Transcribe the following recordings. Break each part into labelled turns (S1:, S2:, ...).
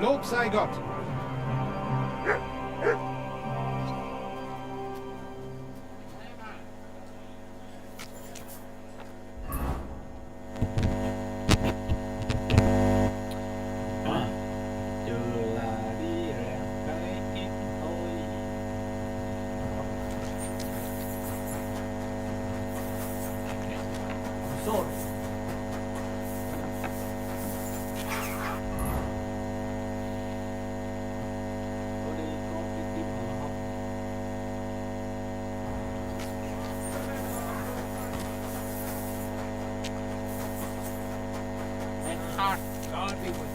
S1: Lob sei Gott.
S2: God be with you.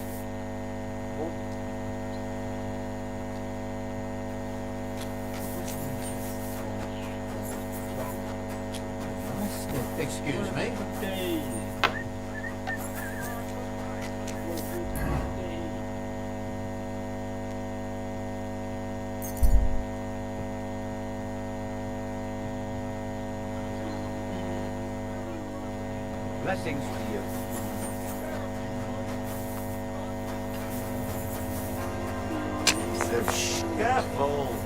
S1: Excuse me. Blessings to you.
S3: The scaffold.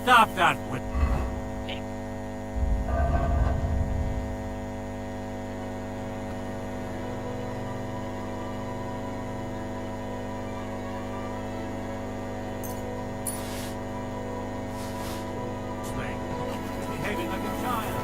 S2: Stop that whip. Behaving like a child.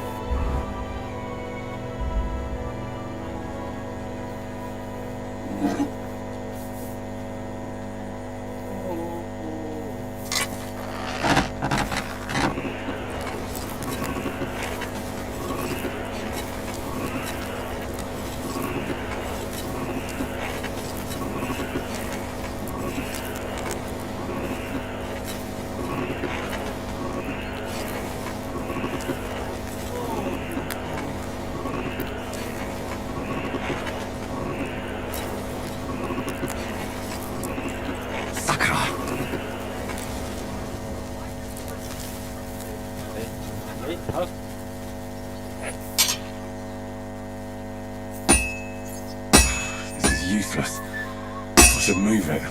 S3: This is useless. I should move it.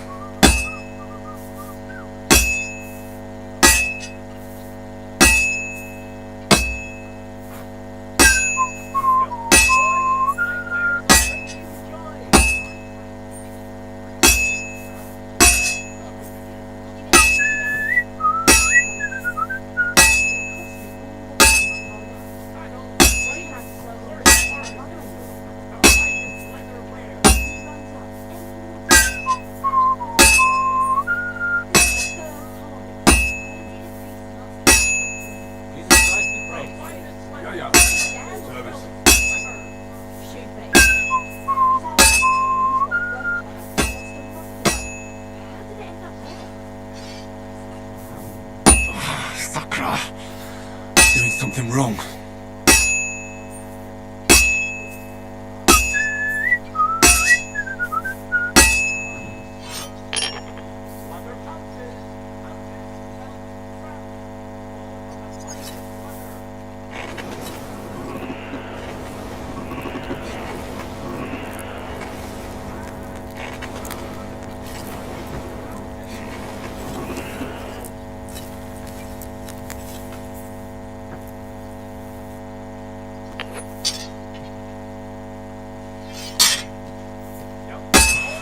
S3: something wrong.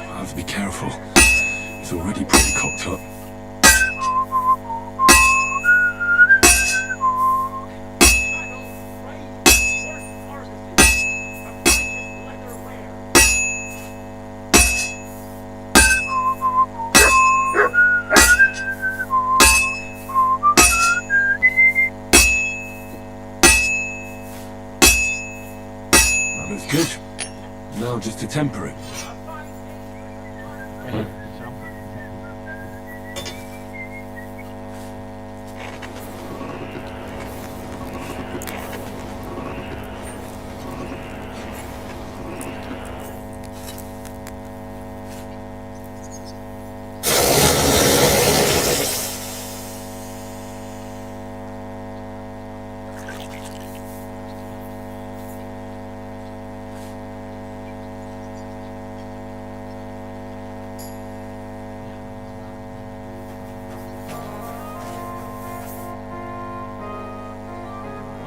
S3: I have to be careful. It's already pretty cocked up. That looks good. Now just to temper it.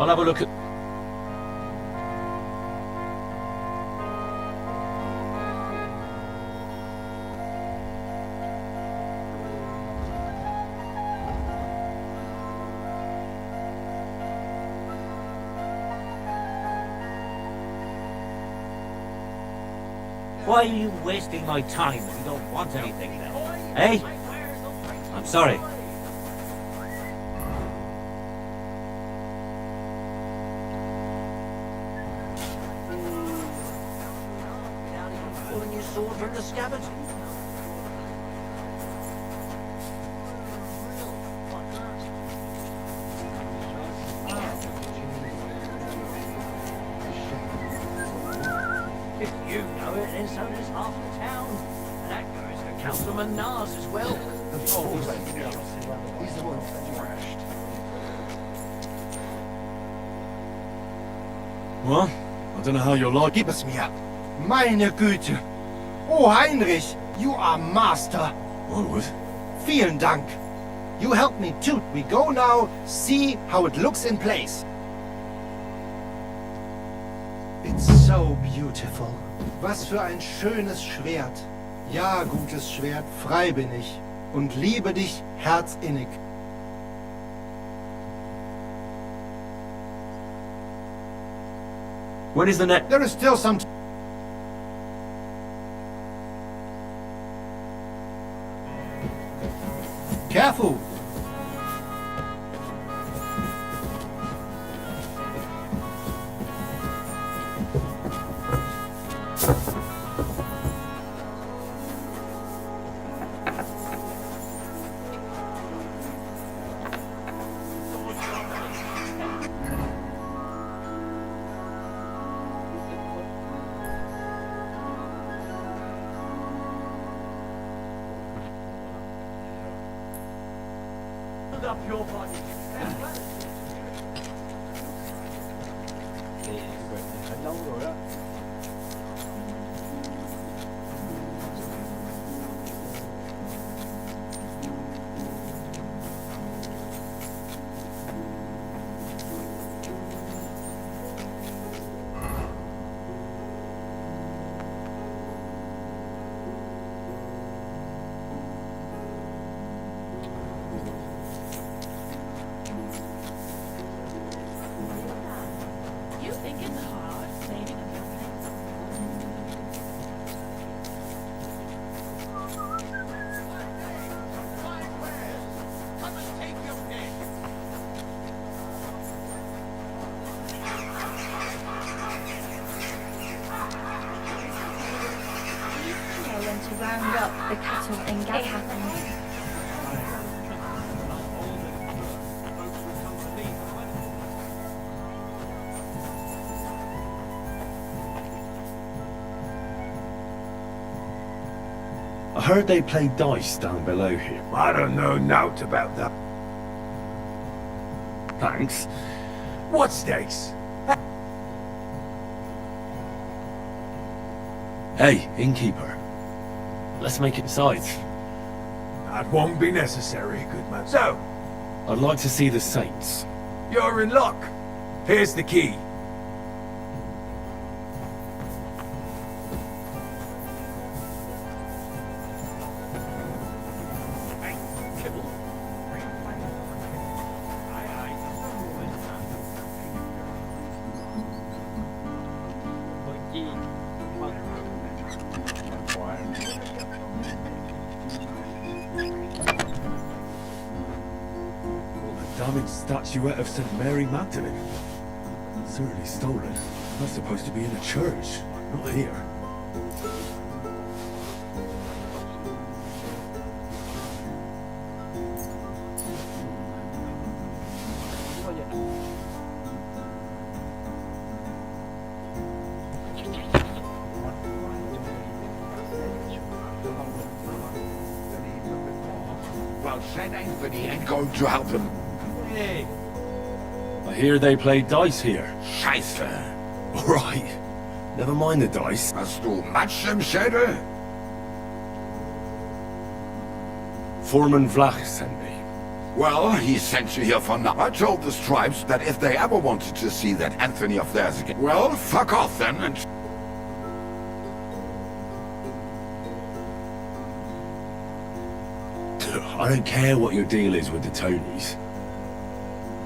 S1: I'll have a look at...
S2: Why are you wasting my time if you don't want anything then? Eh? I'm sorry. Pulling your sword from the scabbard? If you know it, then so does half the town. And that goes for Councilman Nars as well.
S4: He's the one that thrashed.
S3: Well, I don't know how you're like.
S4: Gib es mir. Meine Güte. Oh, Heinrich, you are master.
S3: What?
S4: Vielen Dank. You helped me too. We go now, see how it looks in place. It's so beautiful. Was für ein schönes Schwert. Ja, gutes Schwert, frei bin ich. Und liebe dich herzinnig.
S2: When is the next?
S4: There is still some... Careful!
S2: Up your body.
S5: You think it's hard saving a building?
S2: Come and take your pick.
S5: Police know when to round up the cattle and gather them.
S6: heard they play dice down below here.
S7: I don't know naught about that.
S6: Thanks.
S7: What stakes?
S6: Hey, innkeeper. Let's make it besides.
S7: That won't be necessary, good man. So,
S6: I'd like to see the saints.
S7: you're in luck. Here's the key.
S6: Damaged statuette of St. Mary Magdalene. Certainly stolen. That's supposed to be in a church, not here.
S8: Well, St. Anthony ain't going to help him.
S2: Hey,
S6: I hear they play dice here.
S8: Scheiße.
S6: Alright. Never mind the dice.
S8: Hast du Matsch im Schädel?
S6: Foreman Vlach sent me.
S8: Well, he sent you here for now. I told the Stripes that if they ever wanted to see that Anthony of theirs again, well, fuck off then and...
S6: I don't care what your deal is with the Tonys.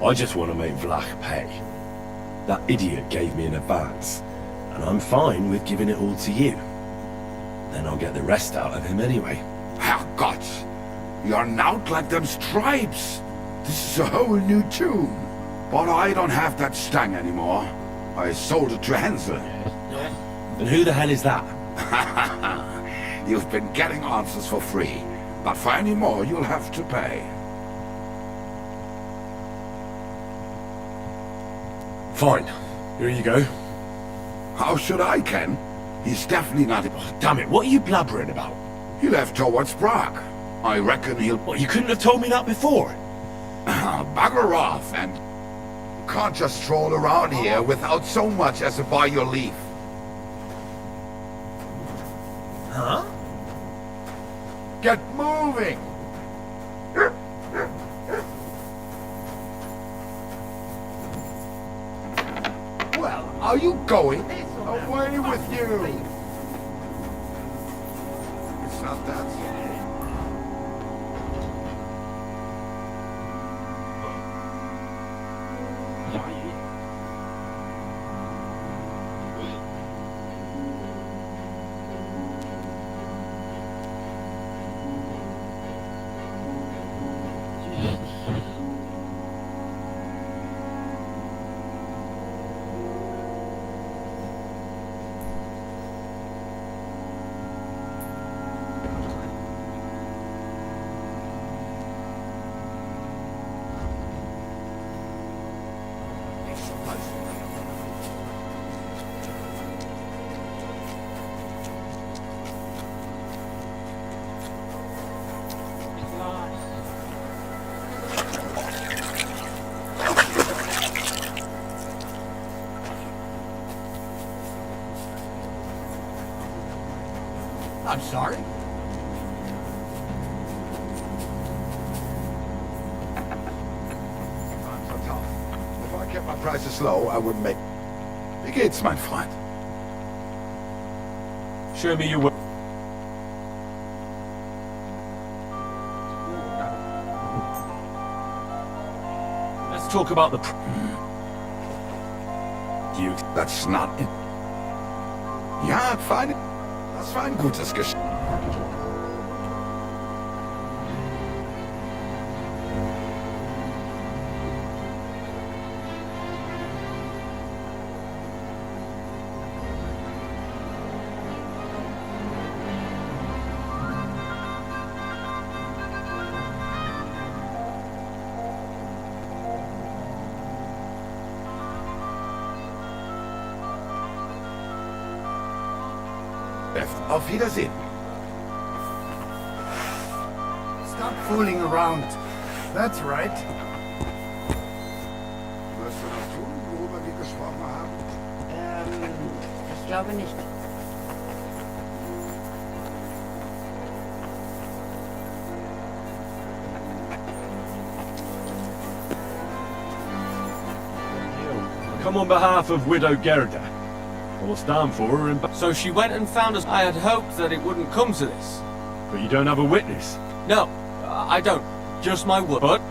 S6: I just want to make Vlach pay. That idiot gave me an advance, and I'm fine with giving it all to you. Then I'll get the rest out of him anyway.
S8: Herrgott, you're not like them Stripes. This is a whole new tune. But I don't have that stang anymore. I sold it to Hansel.
S6: And who the hell is that?
S8: You've been getting answers for free. But for any more, you'll have to pay.
S6: Fine. Here you go.
S8: How should I, Ken? He's definitely not...
S6: Damn it, what are you blabbering about?
S8: He left towards Prague. I reckon he'll...
S6: What, you couldn't have told me that before?
S8: Bugger off, and... You can't just stroll around here without so much as a buy your leave.
S6: Huh?
S8: Get moving! Well, are you going? Away with you! It's not that. I'm sorry. I'm so tough. If I kept my prices low, I wouldn't make... Wie geht's, mein Freund?
S1: Show me your work. Let's talk about the...
S8: You... That's not it. Ja, fein. Das war ein gutes Geschäft. Auf Wiedersehen.
S4: fooling around. That's right.
S8: Wirst du das tun, worüber wir gesprochen haben?
S2: Ich glaube nicht.
S6: Come on behalf of Widow Gerda. I will stand for her and...
S9: So she went and found us. I had hoped that it wouldn't come to this.
S6: But you don't have a witness.
S9: No, I don't. Just my word. But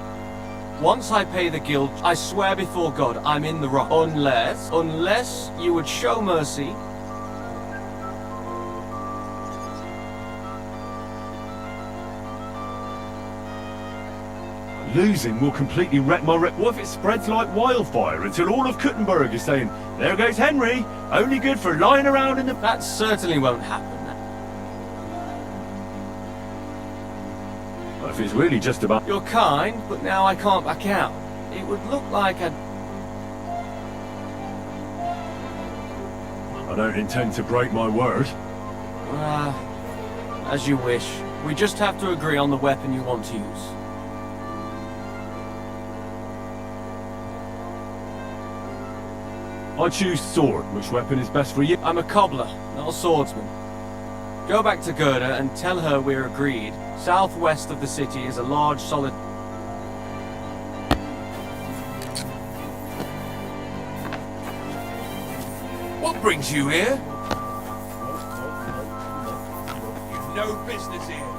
S9: once I pay the guild, I swear before God, I'm in the wrong. Unless you would show mercy.
S6: Losing will completely wreck my rep. What if it spreads like wildfire until all of Kuttenberg is saying, there goes Henry, only good for lying around in the...
S9: That certainly won't happen.
S6: Well, if it's really just about...
S9: You're kind, but now I can't back out. It would look like
S6: I don't intend to break my word.
S9: As you wish. We just have to agree on the weapon you want to use.
S6: I choose sword. Which weapon is best for you?
S9: I'm a cobbler, not a swordsman. Go back to Gerda and tell her we're agreed. Southwest of the city is a large, solid... What brings you here? You've no business here.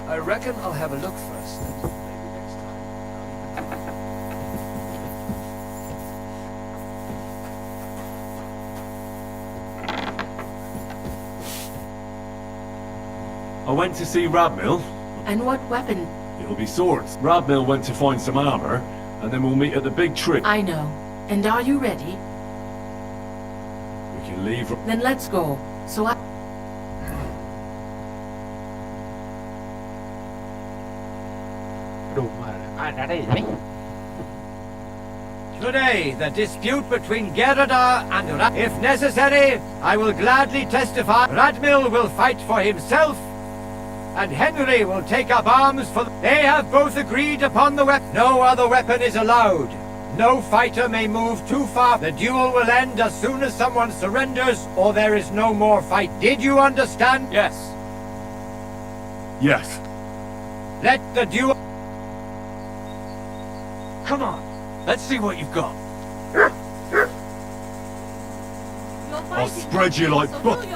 S2: I reckon I'll have a look first.
S6: I went to see Radmill.
S10: And what weapon?
S6: It'll be swords. Radmill went to find some armor, and then we'll meet at the big tree.
S10: I know. And are you ready?
S6: We can leave...
S10: Then let's go. So I...
S2: Today, the dispute between Gerda and if necessary, I will gladly testify. Radmill will fight for himself, and Henry will take up arms for... They have both agreed upon the weapon. No other weapon is allowed. No fighter may move too far. The duel will end as soon as someone surrenders, or there is no more fight. Did you understand?
S9: Yes.
S6: Yes.
S2: Let the duel... Come on.
S9: Let's see what you've got.
S6: I'll spread you like butter.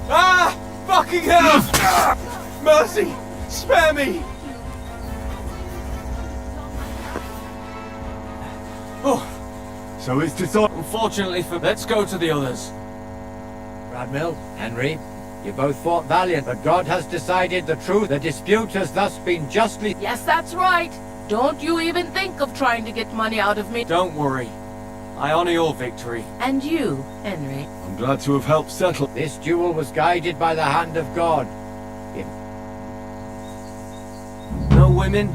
S9: Ah! Fucking hell! Mercy! Spare me! Oh,
S6: So it's decided...
S9: unfortunately for... Let's go to the others.
S2: Radmill, Henry, you both fought valiant, but God has decided the truth. The dispute has thus been justly...
S10: Yes, that's right. Don't you even think of trying to get money out of me.
S9: Don't worry. I honor your victory.
S10: And you, Henry.
S6: I'm glad to have helped settle...
S2: This duel was guided by the hand of God.
S9: No women?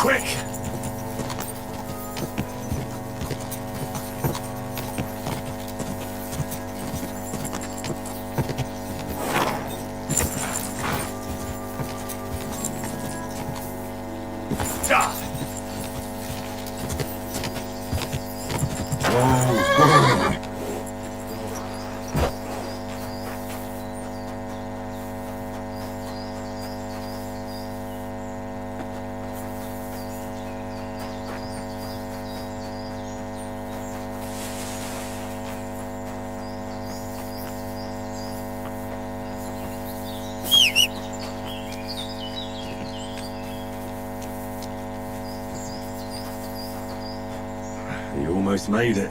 S3: quick!
S6: You almost made it.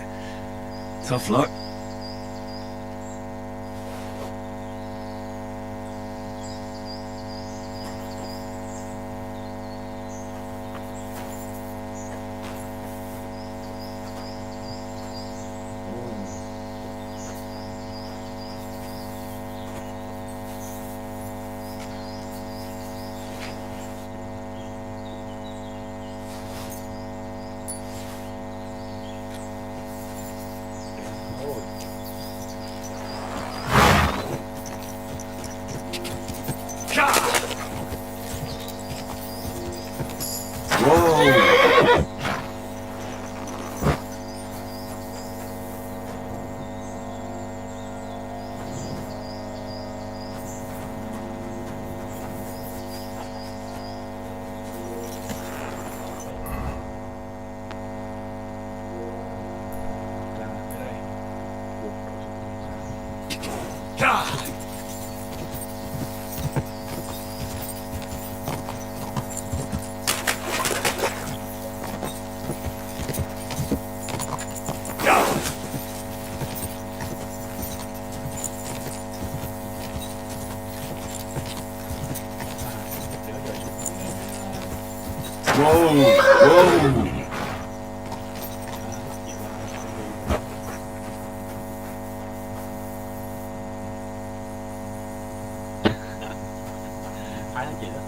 S6: Tough luck.
S11: Khá là chị đó.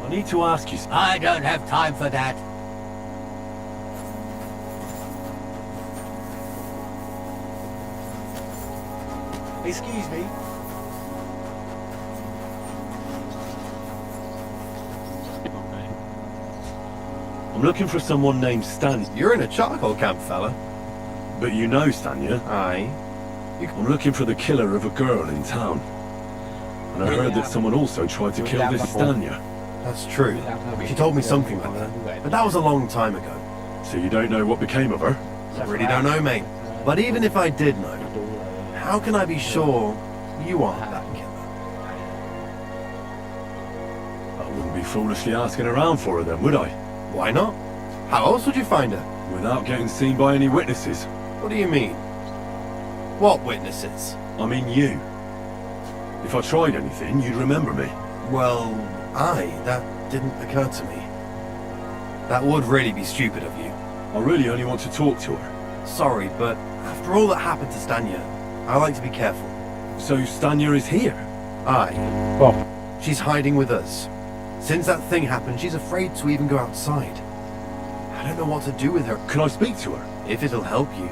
S6: I need to ask you.
S2: I don't have time for that.
S11: Excuse me.
S6: I'm looking for someone named Stan.
S12: You're in a charcoal camp, fella.
S6: But you know Stanya.
S12: Aye.
S6: I'm looking for the killer of a girl in town. And I heard that someone also tried to kill this Stanya.
S12: That's true. She told me something like that. But that was a long time ago.
S6: So you don't know what became of her?
S12: I really don't know, mate. But even if I did know, how can I be sure you aren't that killer?
S6: I wouldn't be foolishly asking around for her then, would I?
S12: Why not? How else would you find her?
S6: Without getting seen by any witnesses.
S12: What do you mean? What witnesses?
S6: I mean you. If I tried anything, you'd remember me.
S12: Well, that didn't occur to me. That would really be stupid of you.
S6: I really only want to talk to her.
S12: Sorry, but after all that happened to Stanya, I like to be careful.
S6: So Stanya is here?
S12: Aye.
S1: Oh.
S12: She's hiding with us. Since that thing happened, she's afraid to even go outside. I don't know what to do with her.
S6: Can I speak to her?
S12: If it'll help you.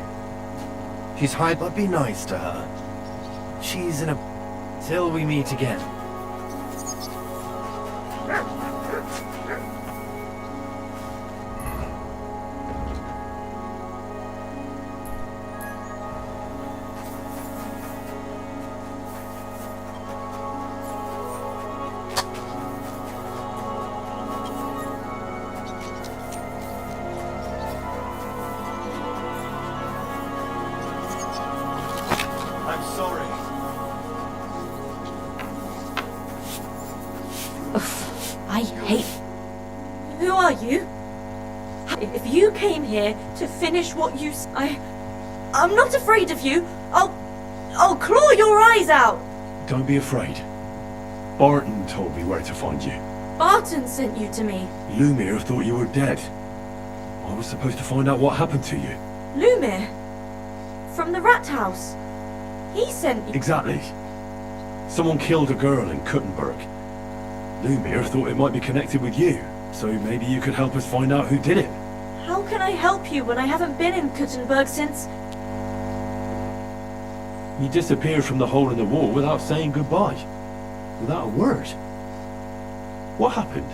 S12: She's hiding, but be nice to her. She's in a... Till we meet again.
S2: I'm sorry.
S13: I hate... Who are you? If you came here to finish what you... I'm not afraid of you. I'll claw your eyes out.
S6: Don't be afraid. Barton told me where to find you.
S13: Barton sent you to me.
S6: Lumir thought you were dead. I was supposed to find out what happened to you.
S13: Lumir? From the rat house. He sent you...
S6: Exactly. Someone killed a girl in Kuttenberg. Lumir thought it might be connected with you, so maybe you could help us find out who did it.
S13: How can I help you when I haven't been in Kuttenberg since...
S6: You disappeared from the hole in the wall without saying goodbye. Without a word. What happened?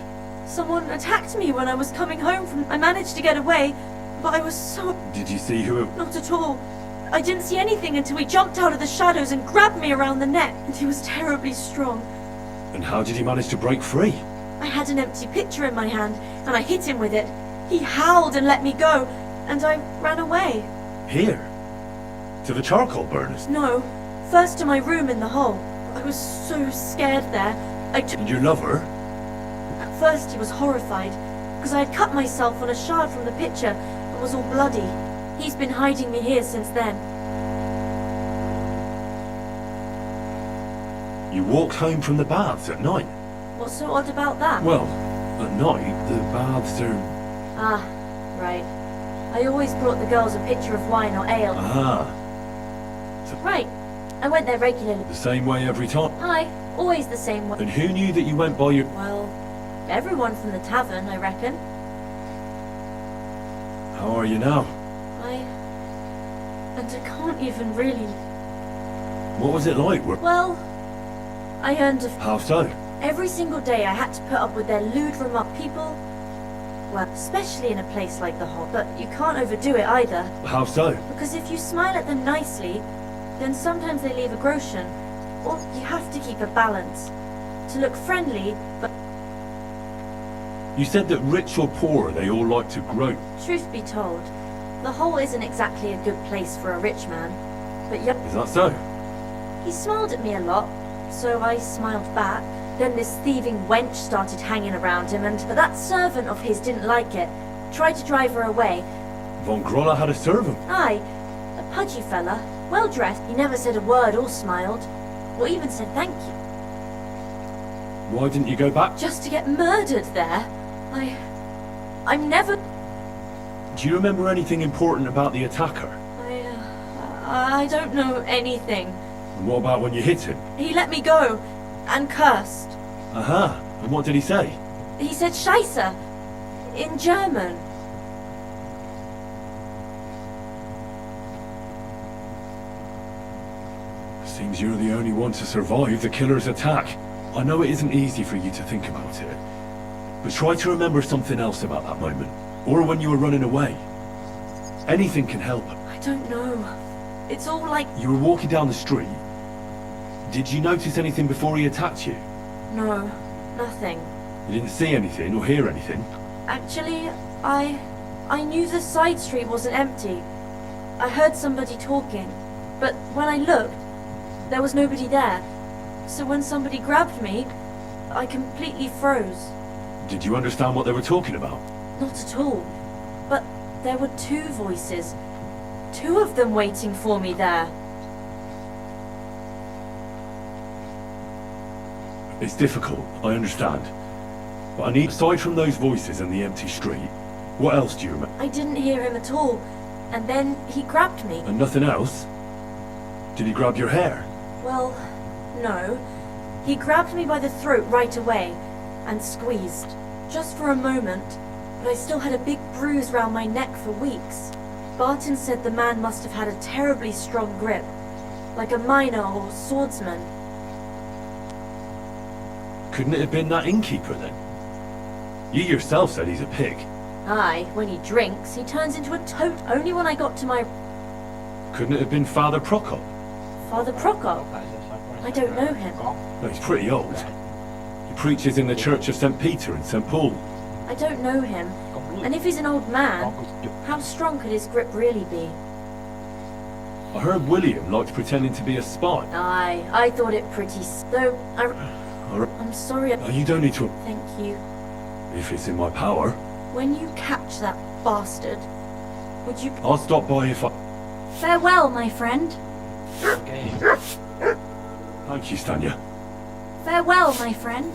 S13: Someone attacked me when I was coming home from... I managed to get away, but I was so...
S6: Did you see who it...
S13: Not at all. I didn't see anything until he jumped out of the shadows and grabbed me around the neck, and he was terribly strong.
S6: And how did he manage to break free?
S13: I had an empty pitcher in my hand, and I hit him with it. He howled and let me go, and I ran away.
S6: Here? To the charcoal burners?
S13: No, first to my room in the hole. I was so scared there.
S6: And your lover?
S13: At first he was horrified, because I had cut myself on a shard from the pitcher and was all bloody. He's been hiding me here since then.
S6: You walked home from the baths at night?
S13: What's so odd about that?
S6: Well, at night, the baths are...
S13: Ah, right. I always brought the girls a pitcher of wine or ale.
S6: Ah. So
S13: Right. I went there regularly.
S6: the same way every time?
S13: Aye, always the same way.
S6: And who knew that you went by your...
S13: Well, everyone from the tavern, I reckon.
S6: How are you now?
S13: And I can't even really...
S6: What was it like?
S13: Well, I earned a...
S6: How so?
S13: Every single day I had to put up with their lewd remark people. Well, especially in a place like the Hole. But you can't overdo it either.
S6: How so?
S13: Because if you smile at them nicely, then sometimes they leave a groschen. Or you have to keep a balance. To look friendly, but
S6: You said that rich or poor, they all like to grow.
S13: truth be told, the Hole isn't exactly a good place for a rich man. But yep,
S6: Is that so?
S13: he smiled at me a lot, so I smiled back. Then this thieving wench started hanging around him, and that servant of his didn't like it. Tried to drive her away.
S6: Von Grolla had a servant.
S13: Aye, a pudgy fella, well dressed. He never said a word or smiled, or even said thank you.
S6: Why didn't you go back?
S13: Just to get murdered there. I'm never...
S6: Do you remember anything important about the attacker?
S13: I don't know anything.
S6: And what about when you hit him?
S13: He let me go, and cursed.
S6: Aha. And what did he say?
S13: He said Scheisse, in German.
S6: Seems you're the only one to survive the killer's attack. I know it isn't easy for you to think about it, but try to remember something else about that moment, or when you were running away. Anything can help.
S13: I don't know. It's all like...
S6: You were walking down the street. Did you notice anything before he attacked you?
S13: No, nothing.
S6: You didn't see anything or hear anything?
S13: Actually, I knew the side street wasn't empty. I heard somebody talking, but when I looked, there was nobody there. So when somebody grabbed me, I completely froze.
S6: Did you understand what they were talking about?
S13: Not at all. But there were two voices. Two of them waiting for me there.
S6: It's difficult, I understand. But I need, aside from those voices and the empty street, what else do you remember?
S13: I didn't hear him at all. And then he grabbed me.
S6: And nothing else? Did he grab your hair?
S13: Well, no. He grabbed me by the throat right away and squeezed. Just for a moment, but I still had a big bruise round my neck for weeks. Barton said the man must have had a terribly strong grip, like a miner or swordsman.
S6: Couldn't it have been that innkeeper then? You yourself said he's a pig.
S13: Aye, when he drinks, he turns into a toad. Only when I got to my...
S6: Couldn't it have been Father Prokop?
S13: Father Prokop? I don't know him.
S6: No, he's pretty old. He preaches in the Church of St. Peter and St. Paul.
S13: I don't know him. And if he's an old man, how strong could his grip really be?
S6: I heard William liked pretending to be a spy.
S13: Aye, I thought it pretty... Though, I'm sorry...
S6: You don't need to...
S13: Thank you.
S6: If it's in my power.
S13: When you catch that bastard, would you...
S6: I'll stop by if I...
S5: Farewell, my friend.
S6: Thank you, Stanya.
S5: Farewell, my friend.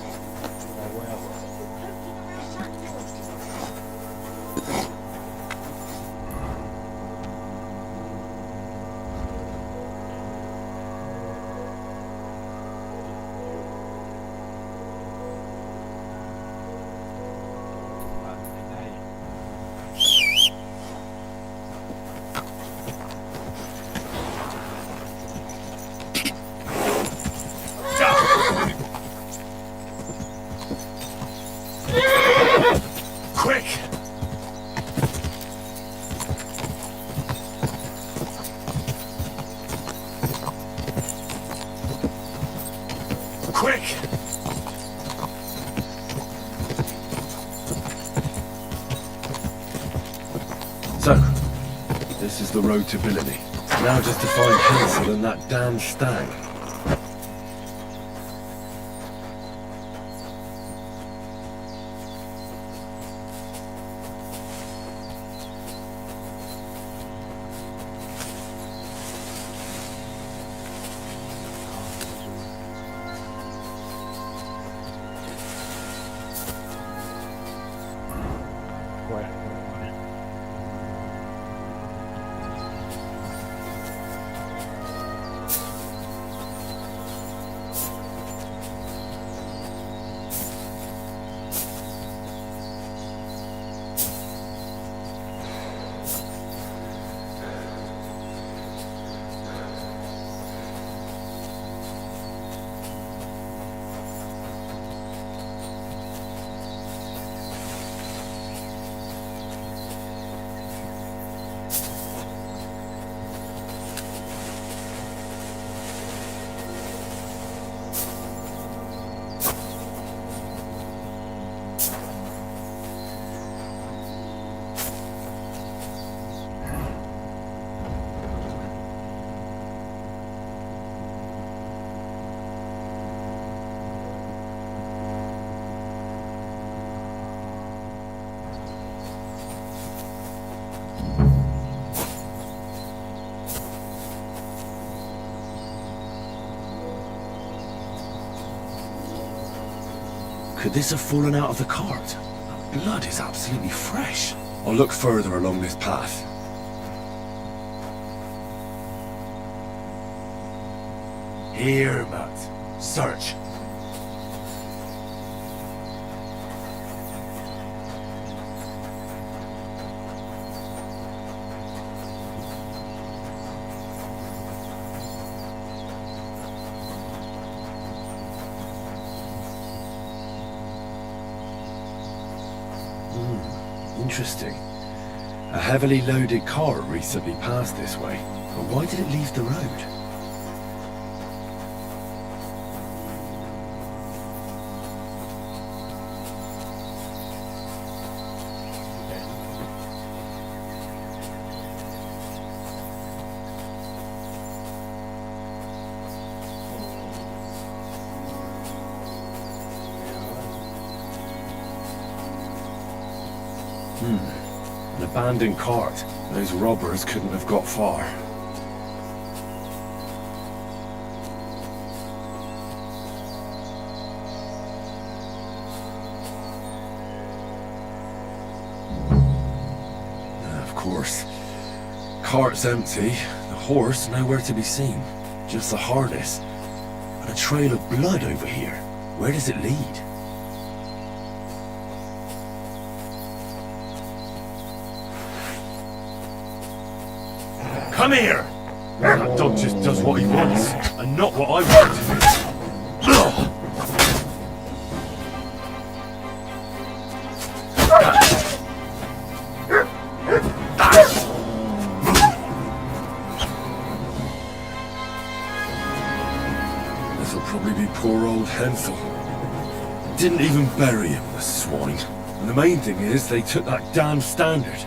S6: So, this is the road to villainy. Now just to find Hansel and that damn stag. Could this have fallen out of the cart? Blood is absolutely fresh. I'll look further along this path. Here, Matt. Search. Interesting. A heavily loaded car recently passed this way. But why did it leave the road? An abandoned cart. Those robbers couldn't have got far. Of course. Cart's empty, the horse nowhere to be seen. Just the harness. And a trail of blood over here. Where does it lead? Come here! That dog just does what he wants, and not what I want to do. This'll probably be poor old Hensel. Didn't even bury him, the swine. And the main thing is, they took that damn standard.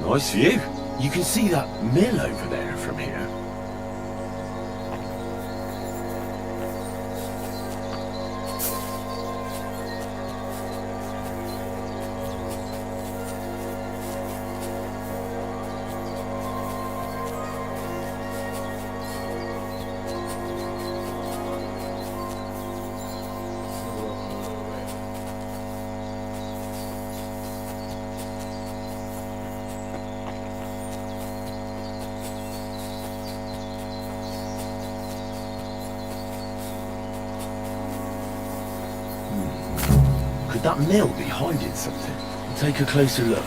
S6: Nice view. You can see that mill over there from here. Could that mill be hiding something? Take a closer look.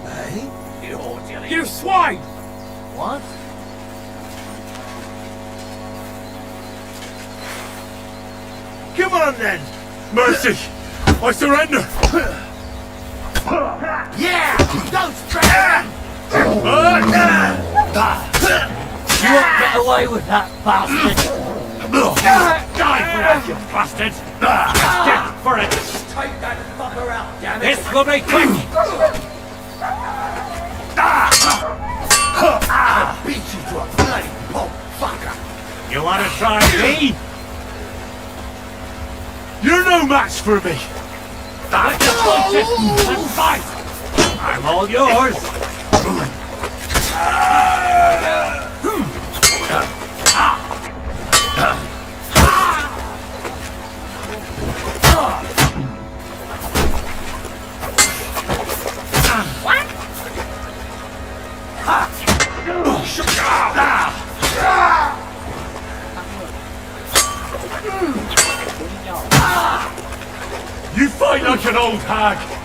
S6: Hey?
S7: You swine!
S2: What?
S7: Come on then!
S6: Mercy! I surrender!
S2: Yeah! Don't strike! You won't get away with that, bastard!
S7: Die for that, you bastard! Get for it!
S2: Take that fucker out, damn it!
S7: This will be quick!
S2: I'll beat you to a bloody pulp, fuck!
S7: You want to try me? You're no match for me. Stop your bullshit and fight. I'm all yours. You fight like an old hag.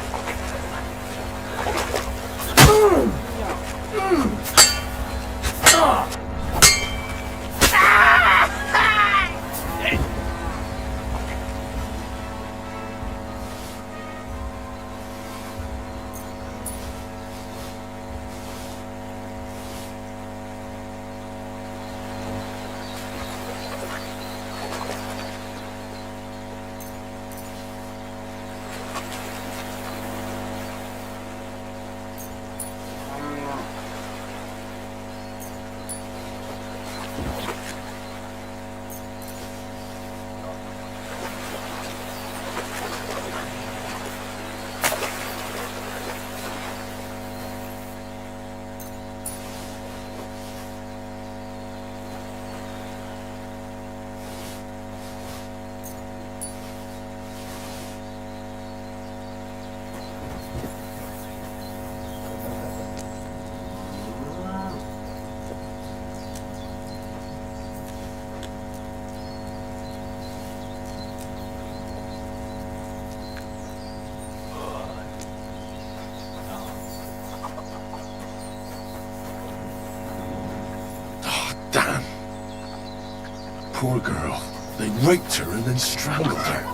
S6: Damn. Poor girl. They raped her and then strangled her.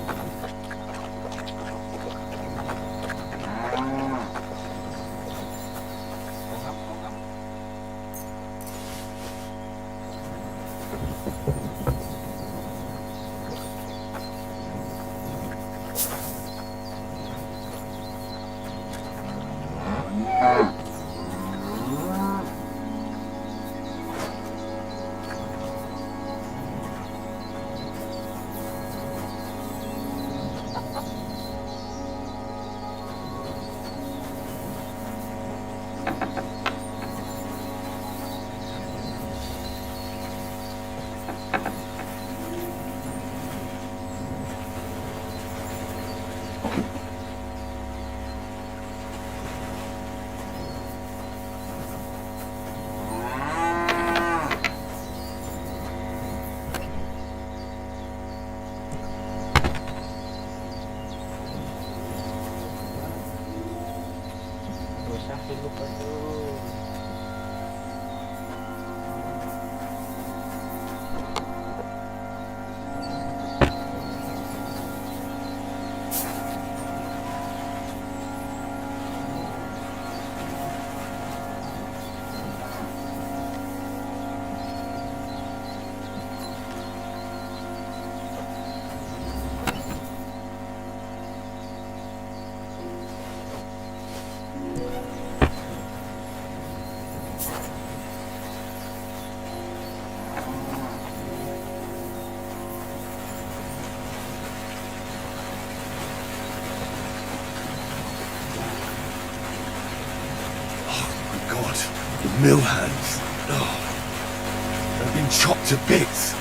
S6: Mill hands. Oh, they've been chopped to bits.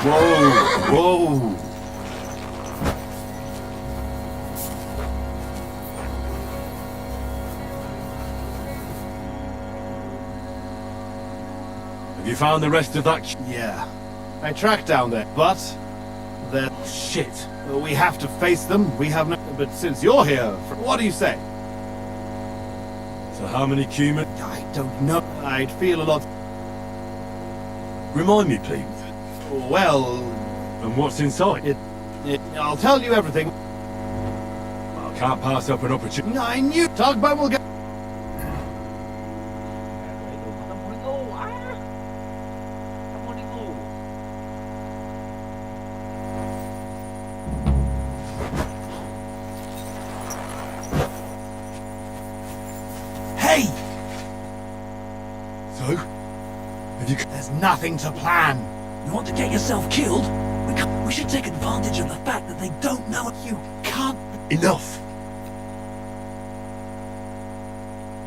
S12: Whoa!
S6: Have you found the rest of that?
S12: Yeah. I tracked down there, but they're shit. We have to face them. We have no. But since you're here, what do you say?
S6: So how many human?
S12: I don't know. I'd feel a lot.
S6: Remind me, please.
S12: Well,
S6: And what's inside?
S12: I'll tell you everything.
S6: I can't pass up an opportunity.
S12: I knew Tugboat will get. Hey!
S6: So? Have you...
S12: There's nothing to plan.
S11: You want to get yourself killed? We should take advantage of the fact that they don't know you can't.
S6: Enough!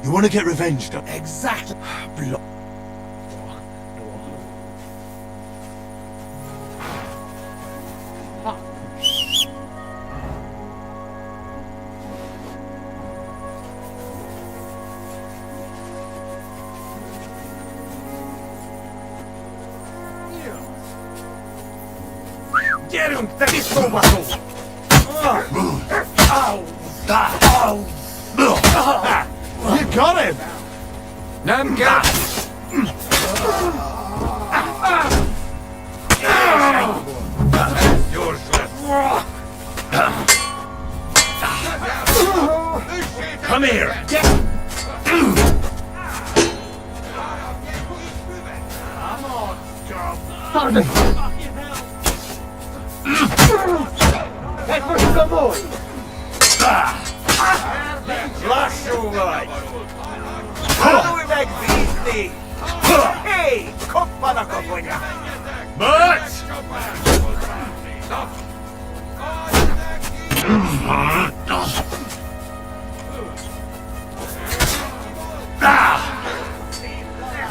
S6: You want to get revenge, don't you?
S12: Exactly.
S7: Get him! That is so muscle!
S12: You got him!
S2: Namka!
S7: Come here! Lasciuvai! Lui McBeasley! Hei, koppana kopoja! But!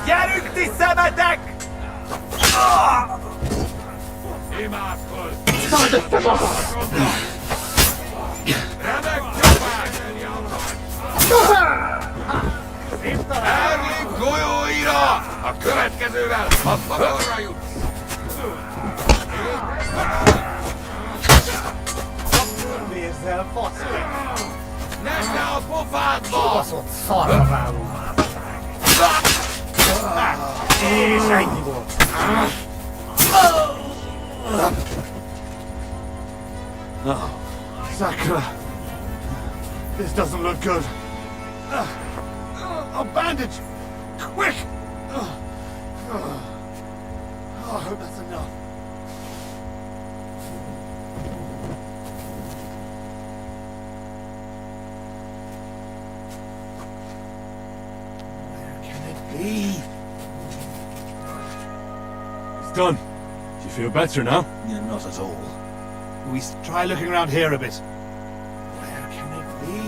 S7: Järykti sämätäk!
S8: Erling golyóira! A következővel a falra jut!
S7: Nézzel, faszol!
S8: Nesd le a pofádba!
S7: Baszott szarra válunk! És ennyi volt!
S12: Oh, Sakura. This doesn't look good. A bandage! Quick! I hope that's enough. Where can it be?
S6: It's done. Do you feel better now?
S12: Yeah, not at all. We try looking around here a bit. Where can it be?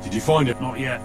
S6: Did you find it?
S12: Not yet.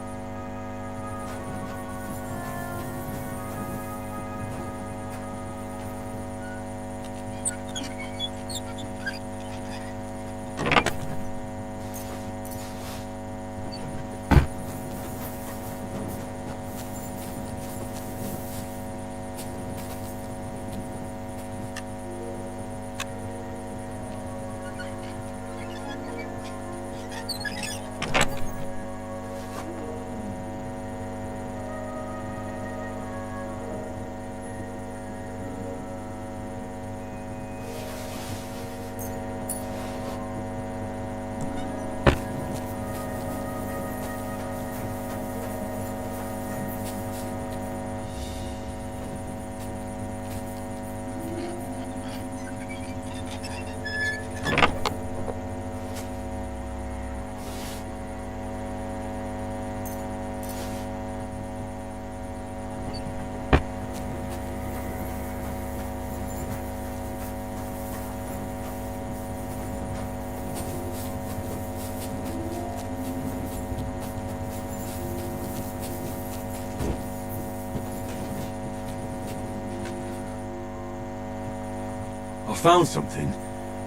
S6: found something.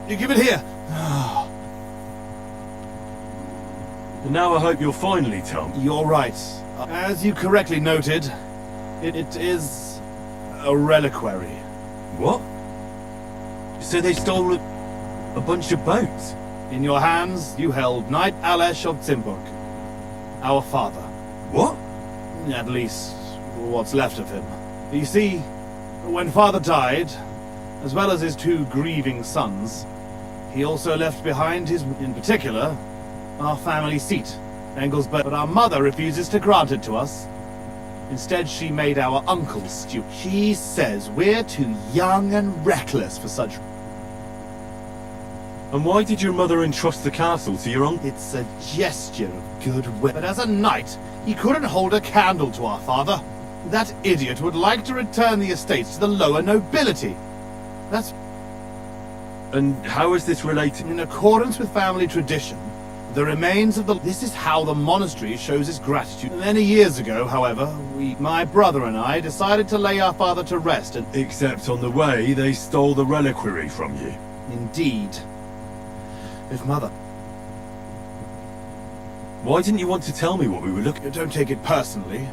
S12: You give it here.
S6: And now I hope you'll finally tell me.
S12: You're right. As you correctly noted, it is a reliquary.
S6: What? So they stole a bunch of boats?
S12: In your hands, you held Knight Alesh of Zimburg, our father.
S6: What?
S12: At least, what's left of him. You see, when father died, as well as his two grieving sons, he also left behind his, in particular, our family seat, Engelsberg. But our mother refuses to grant it to us. Instead, she made our uncle steward. She says we're too young and reckless for such.
S6: And why did your mother entrust the castle to your uncle?
S12: It's a gesture of goodwill. But as a knight, he couldn't hold a candle to our father. That idiot would like to return the estates to the lower nobility. That's...
S6: And how is this related?
S12: In accordance with family tradition, the remains of the... This is how the monastery shows its gratitude. Many years ago, however, my brother and I, decided to lay our father to rest and...
S6: Except on the way, they stole the reliquary from you.
S12: Indeed. If mother...
S6: Why didn't you want to tell me what we were looking...
S12: Don't take it personally.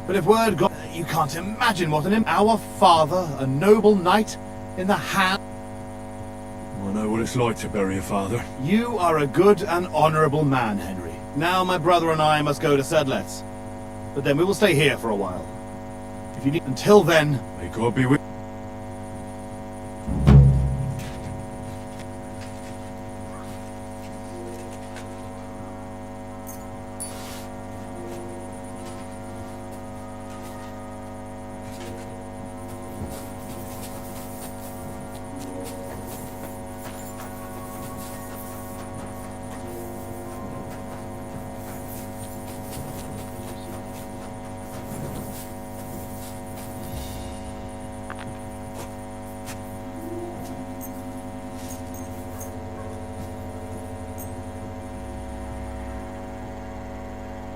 S12: But if word got... You can't imagine what an... Our father, a noble knight, in the hand...
S6: I know what it's like to bury a father.
S12: You are a good and honorable man, Henry. Now my brother and I must go to Sedlet's. But then we will stay here for a while. If you need... Until then...
S6: May God be with...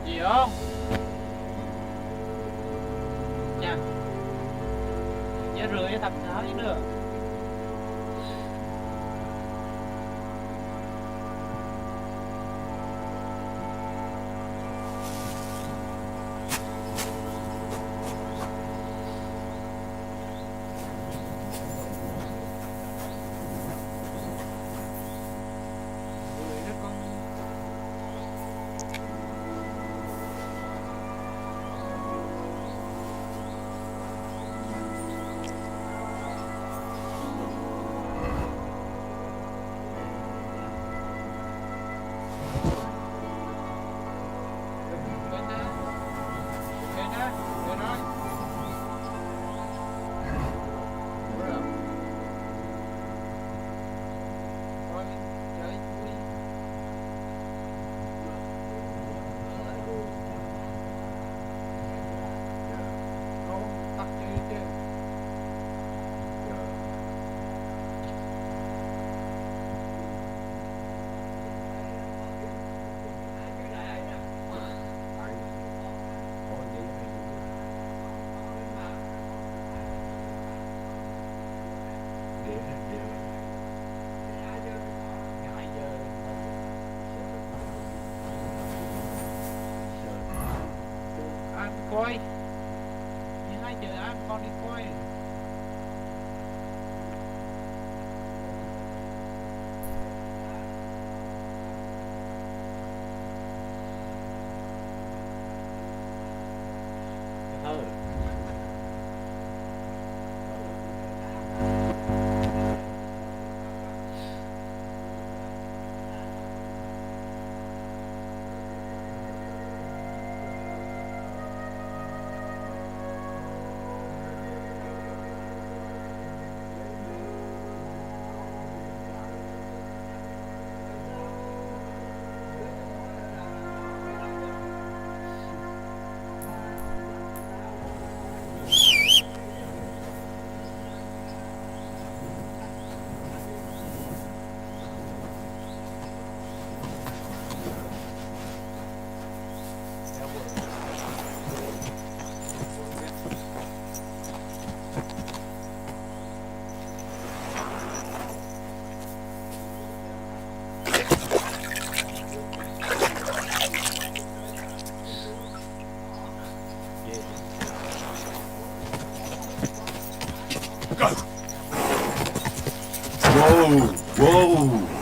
S14: Gì không? Nha. Nhớ rưỡi thập sáu chứ nữa. Ăn coi. Như hai chữ ăn con đi coi.
S6: Oh!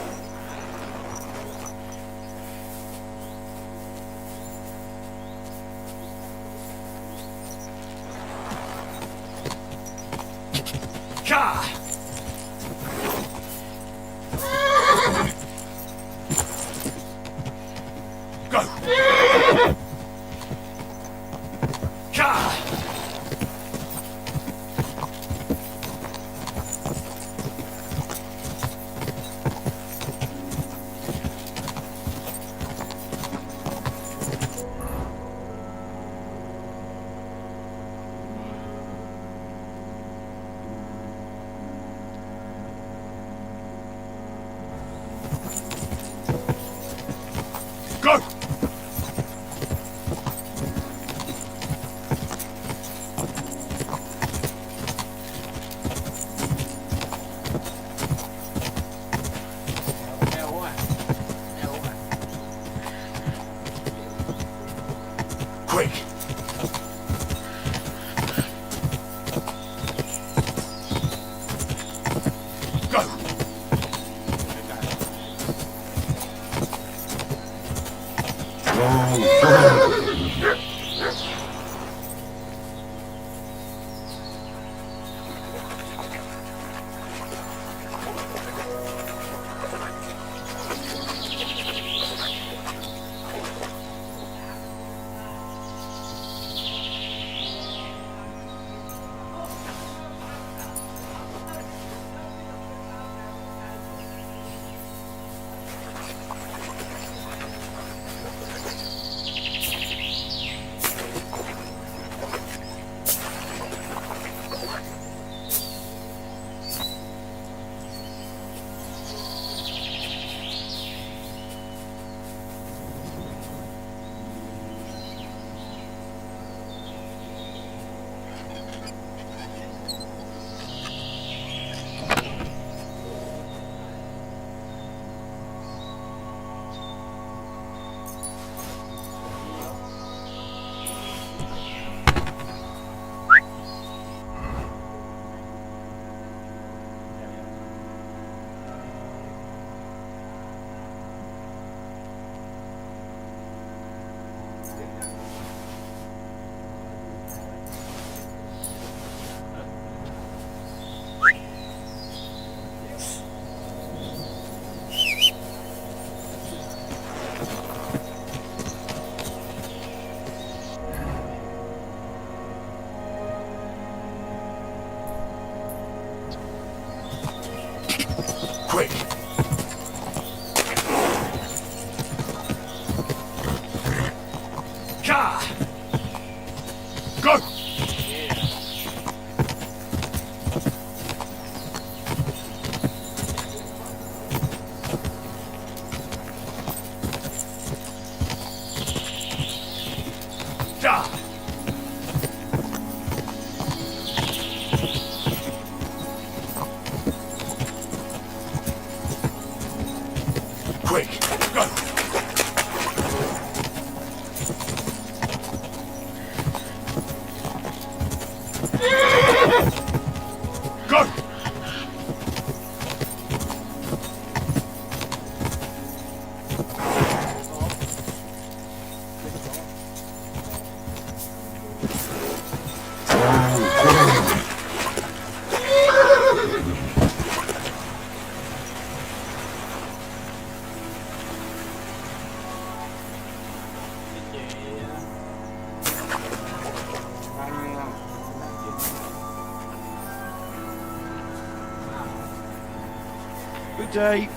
S12: Good day.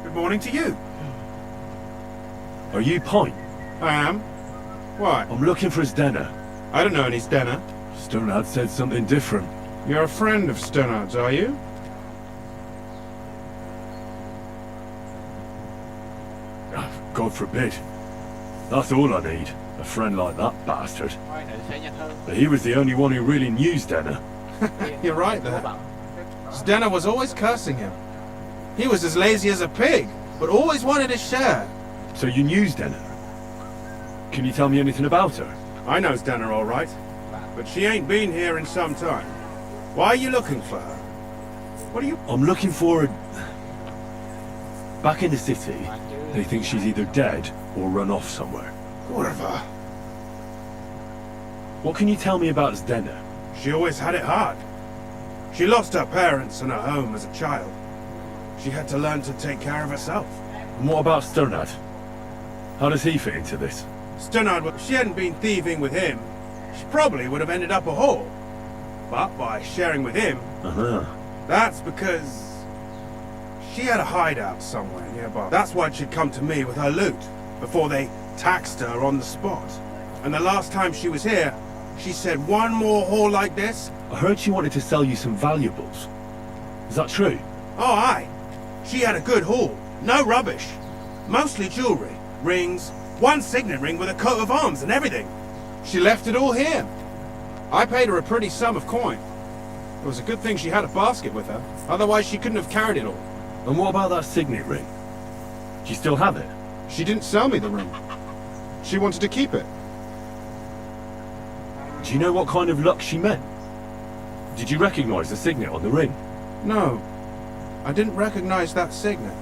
S12: Good morning to you.
S6: Are you Pine?
S12: I am. Why?
S6: I'm looking for Stenna.
S12: I don't know any Stenna.
S6: Sternard said something different.
S12: You're a friend of Sternard's, are you?
S6: God forbid. That's all I need. A friend like that bastard. But he was the only one who really knew Stenna.
S12: You're right there. Stenna was always cursing him. He was as lazy as a pig, but always wanted his share.
S6: So you knew Stenna? Can you tell me anything about her?
S12: I know Stenna all right, but she ain't been here in some time. Why are you looking for her? What are you...
S6: I'm looking for... Back in the city, they think she's either dead or run off somewhere.
S12: Kurva.
S6: What can you tell me about Zdena?
S12: She always had it hard. She lost her parents and her home as a child. She had to learn to take care of herself.
S6: And what about Sternad? How does he fit into this?
S12: Sternad, if she hadn't been thieving with him, she probably would have ended up a whore. But by sharing with him, that's because she had a hideout somewhere nearby. That's why she'd come to me with her loot, before they taxed her on the spot. And the last time she was here, she said one more whore like this.
S6: I heard she wanted to sell you some valuables. Is that true?
S12: Oh, aye. She had a good haul. No rubbish. Mostly jewellery, rings, one signet ring with a coat of arms and everything. She left it all here. I paid her a pretty sum of coin. It was a good thing she had a basket with her. Otherwise she couldn't have carried it all.
S6: And what about that signet ring? Do you still have it?
S12: She didn't sell me the ring. She wanted to keep it.
S6: Do you know what kind of luck she meant? Did you recognize the signet on the ring?
S12: No. I didn't recognize that signet.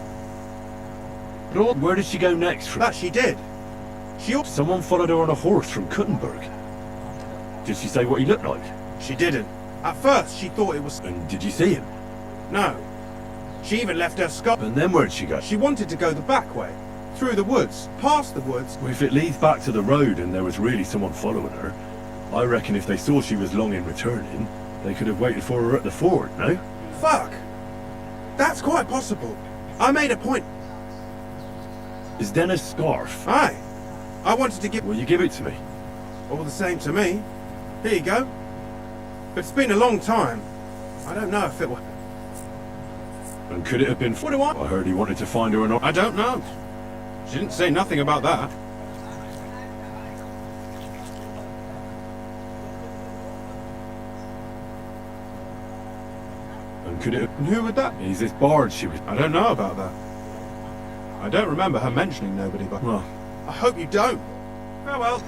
S12: But
S6: where did she go next from?
S12: That she did.
S6: Someone followed her on a horse from Kuttenberg. Did she say what he looked like?
S12: She didn't. At first, she thought it was...
S6: And did you see him?
S12: No. She even left her scarf.
S6: And then where'd she go?
S12: She wanted to go the back way. Through the woods. Past the woods.
S6: Well, if it leads back to the road and there was really someone following her, I reckon if they saw she was long in returning, they could have waited for her at the ford, no?
S12: Fuck! That's quite possible. I made a point.
S6: Is Dennis' scarf?
S12: Aye. I wanted to give...
S6: Will you give it to me?
S12: All the same to me. Here you go. It's been a long time. I don't know if it will...
S6: And could it have been...
S12: What do I...
S6: I heard he wanted to find her or not.
S12: I don't know. She didn't say nothing about that.
S6: And could it have...
S12: And who would that...
S6: He's this bard she was...
S12: I don't know about that. I don't remember her mentioning nobody, but...
S6: Well...
S12: I hope you don't. Farewell.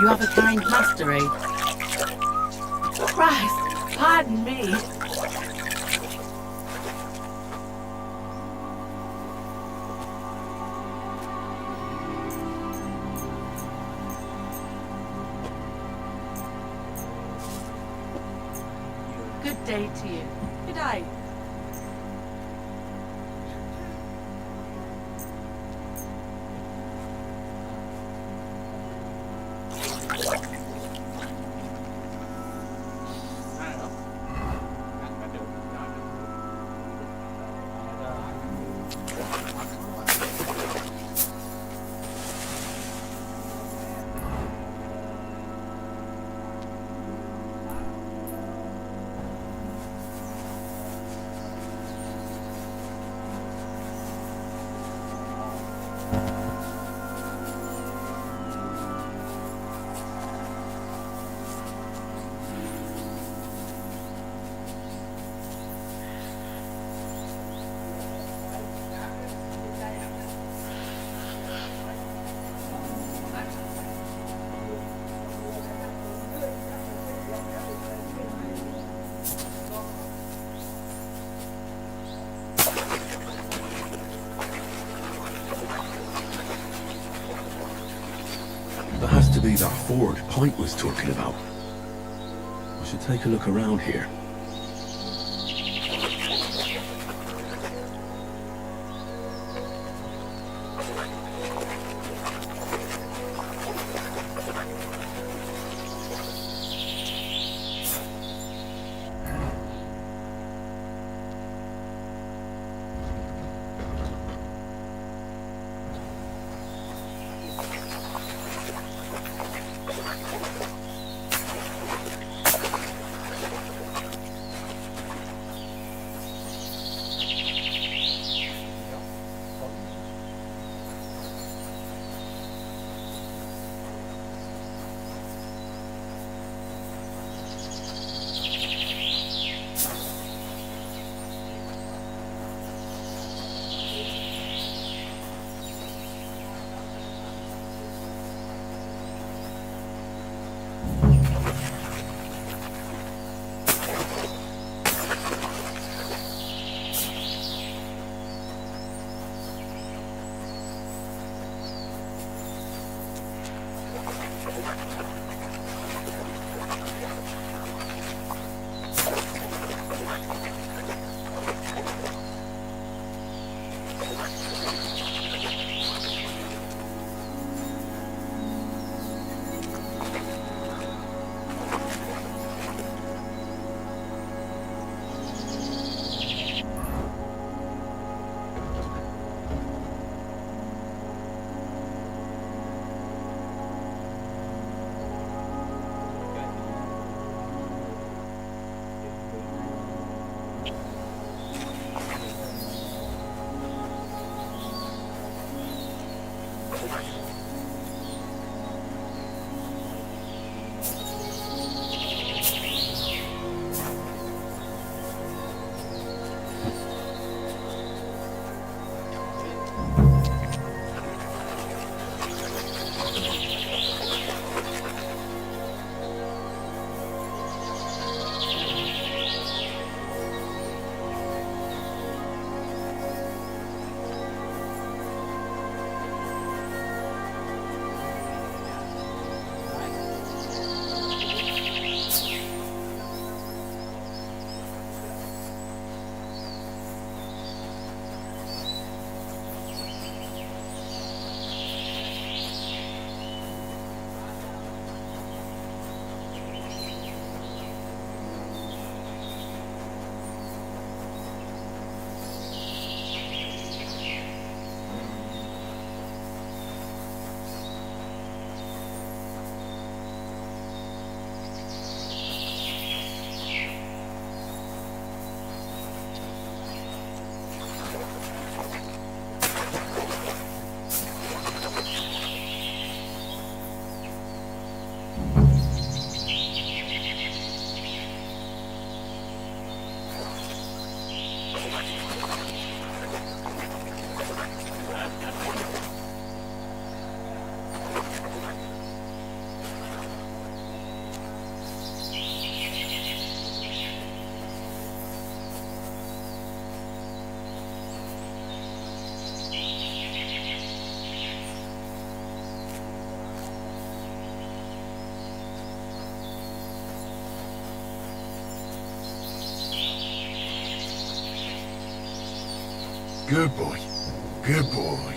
S10: You have a kind master, eh? Christ, pardon me. Good day to you. Good day.
S6: That has to be that ford Pint was talking about. I should take a look around here.
S8: Good boy. Good boy.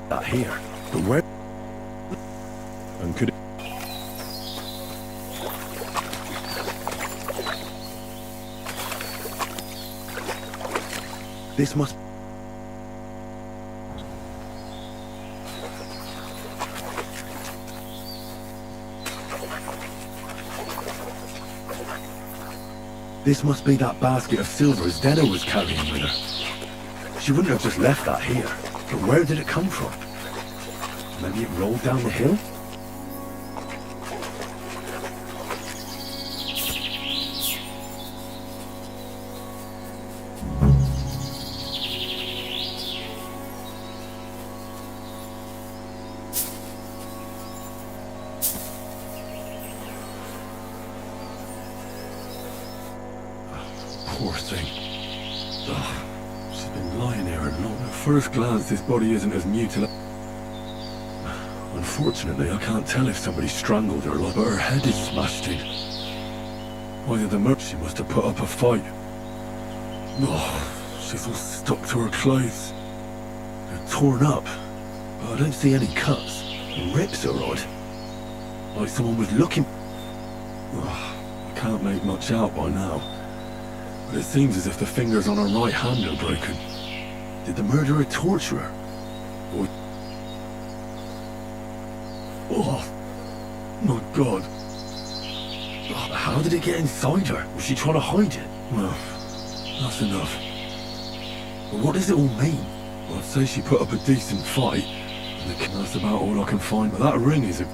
S6: That here, but where? And could it? This must. This must be that basket of silver Zdena was carrying with her. She wouldn't have just left that here. But where did it come from? Maybe it rolled down the hill?
S3: Poor thing. Ugh. She's been lying there long. At first glance, this body isn't as mutilated. Unfortunately, I can't tell if somebody strangled her, but her head is smashed in. Either the merchant must have put up a fight. Oh, she's all stuck to her clothes. They're torn up, but I don't see any cuts. The rips are odd. Like someone was looking... Oh, I can't make much out by now. But it seems as if the fingers on her right hand are broken. Did the murderer torture her? Or... Oh, my God. Oh, how did it get inside her? Was she trying to hide it? Well, that's enough. But what does it all mean? Well, I'd say she put up a decent fight, and that's about all I can find. But that ring is a...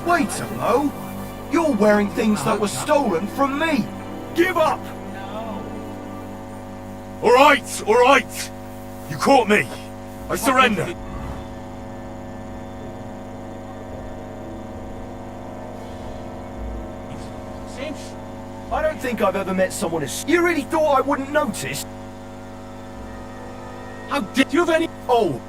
S15: Wait a mo! You're wearing things that were stolen from me!
S7: Give up! All right! You caught me. I surrender.
S15: I don't think I've ever met someone as... You really thought I wouldn't notice?
S7: How did you have any...
S15: Oh!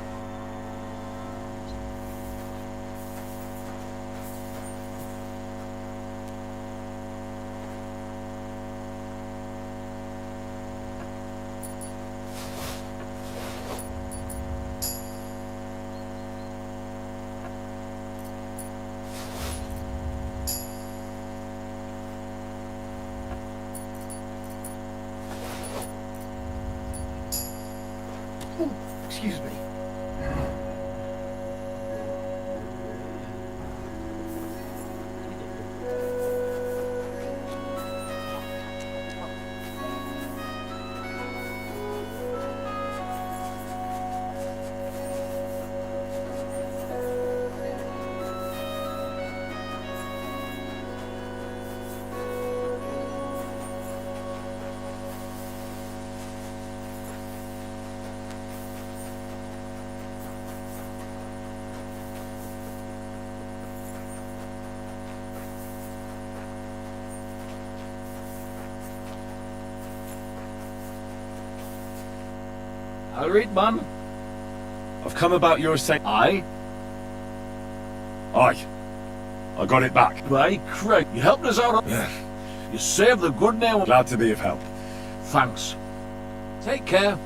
S15: Excuse me.
S7: I'll read, Mum.
S6: I've come about your saying...
S7: Aye?
S6: Aye. I got it back.
S7: By Christ, you helped us out.
S6: Yeah.
S7: You saved the good name.
S6: Glad to be of help.
S7: Thanks. Take care.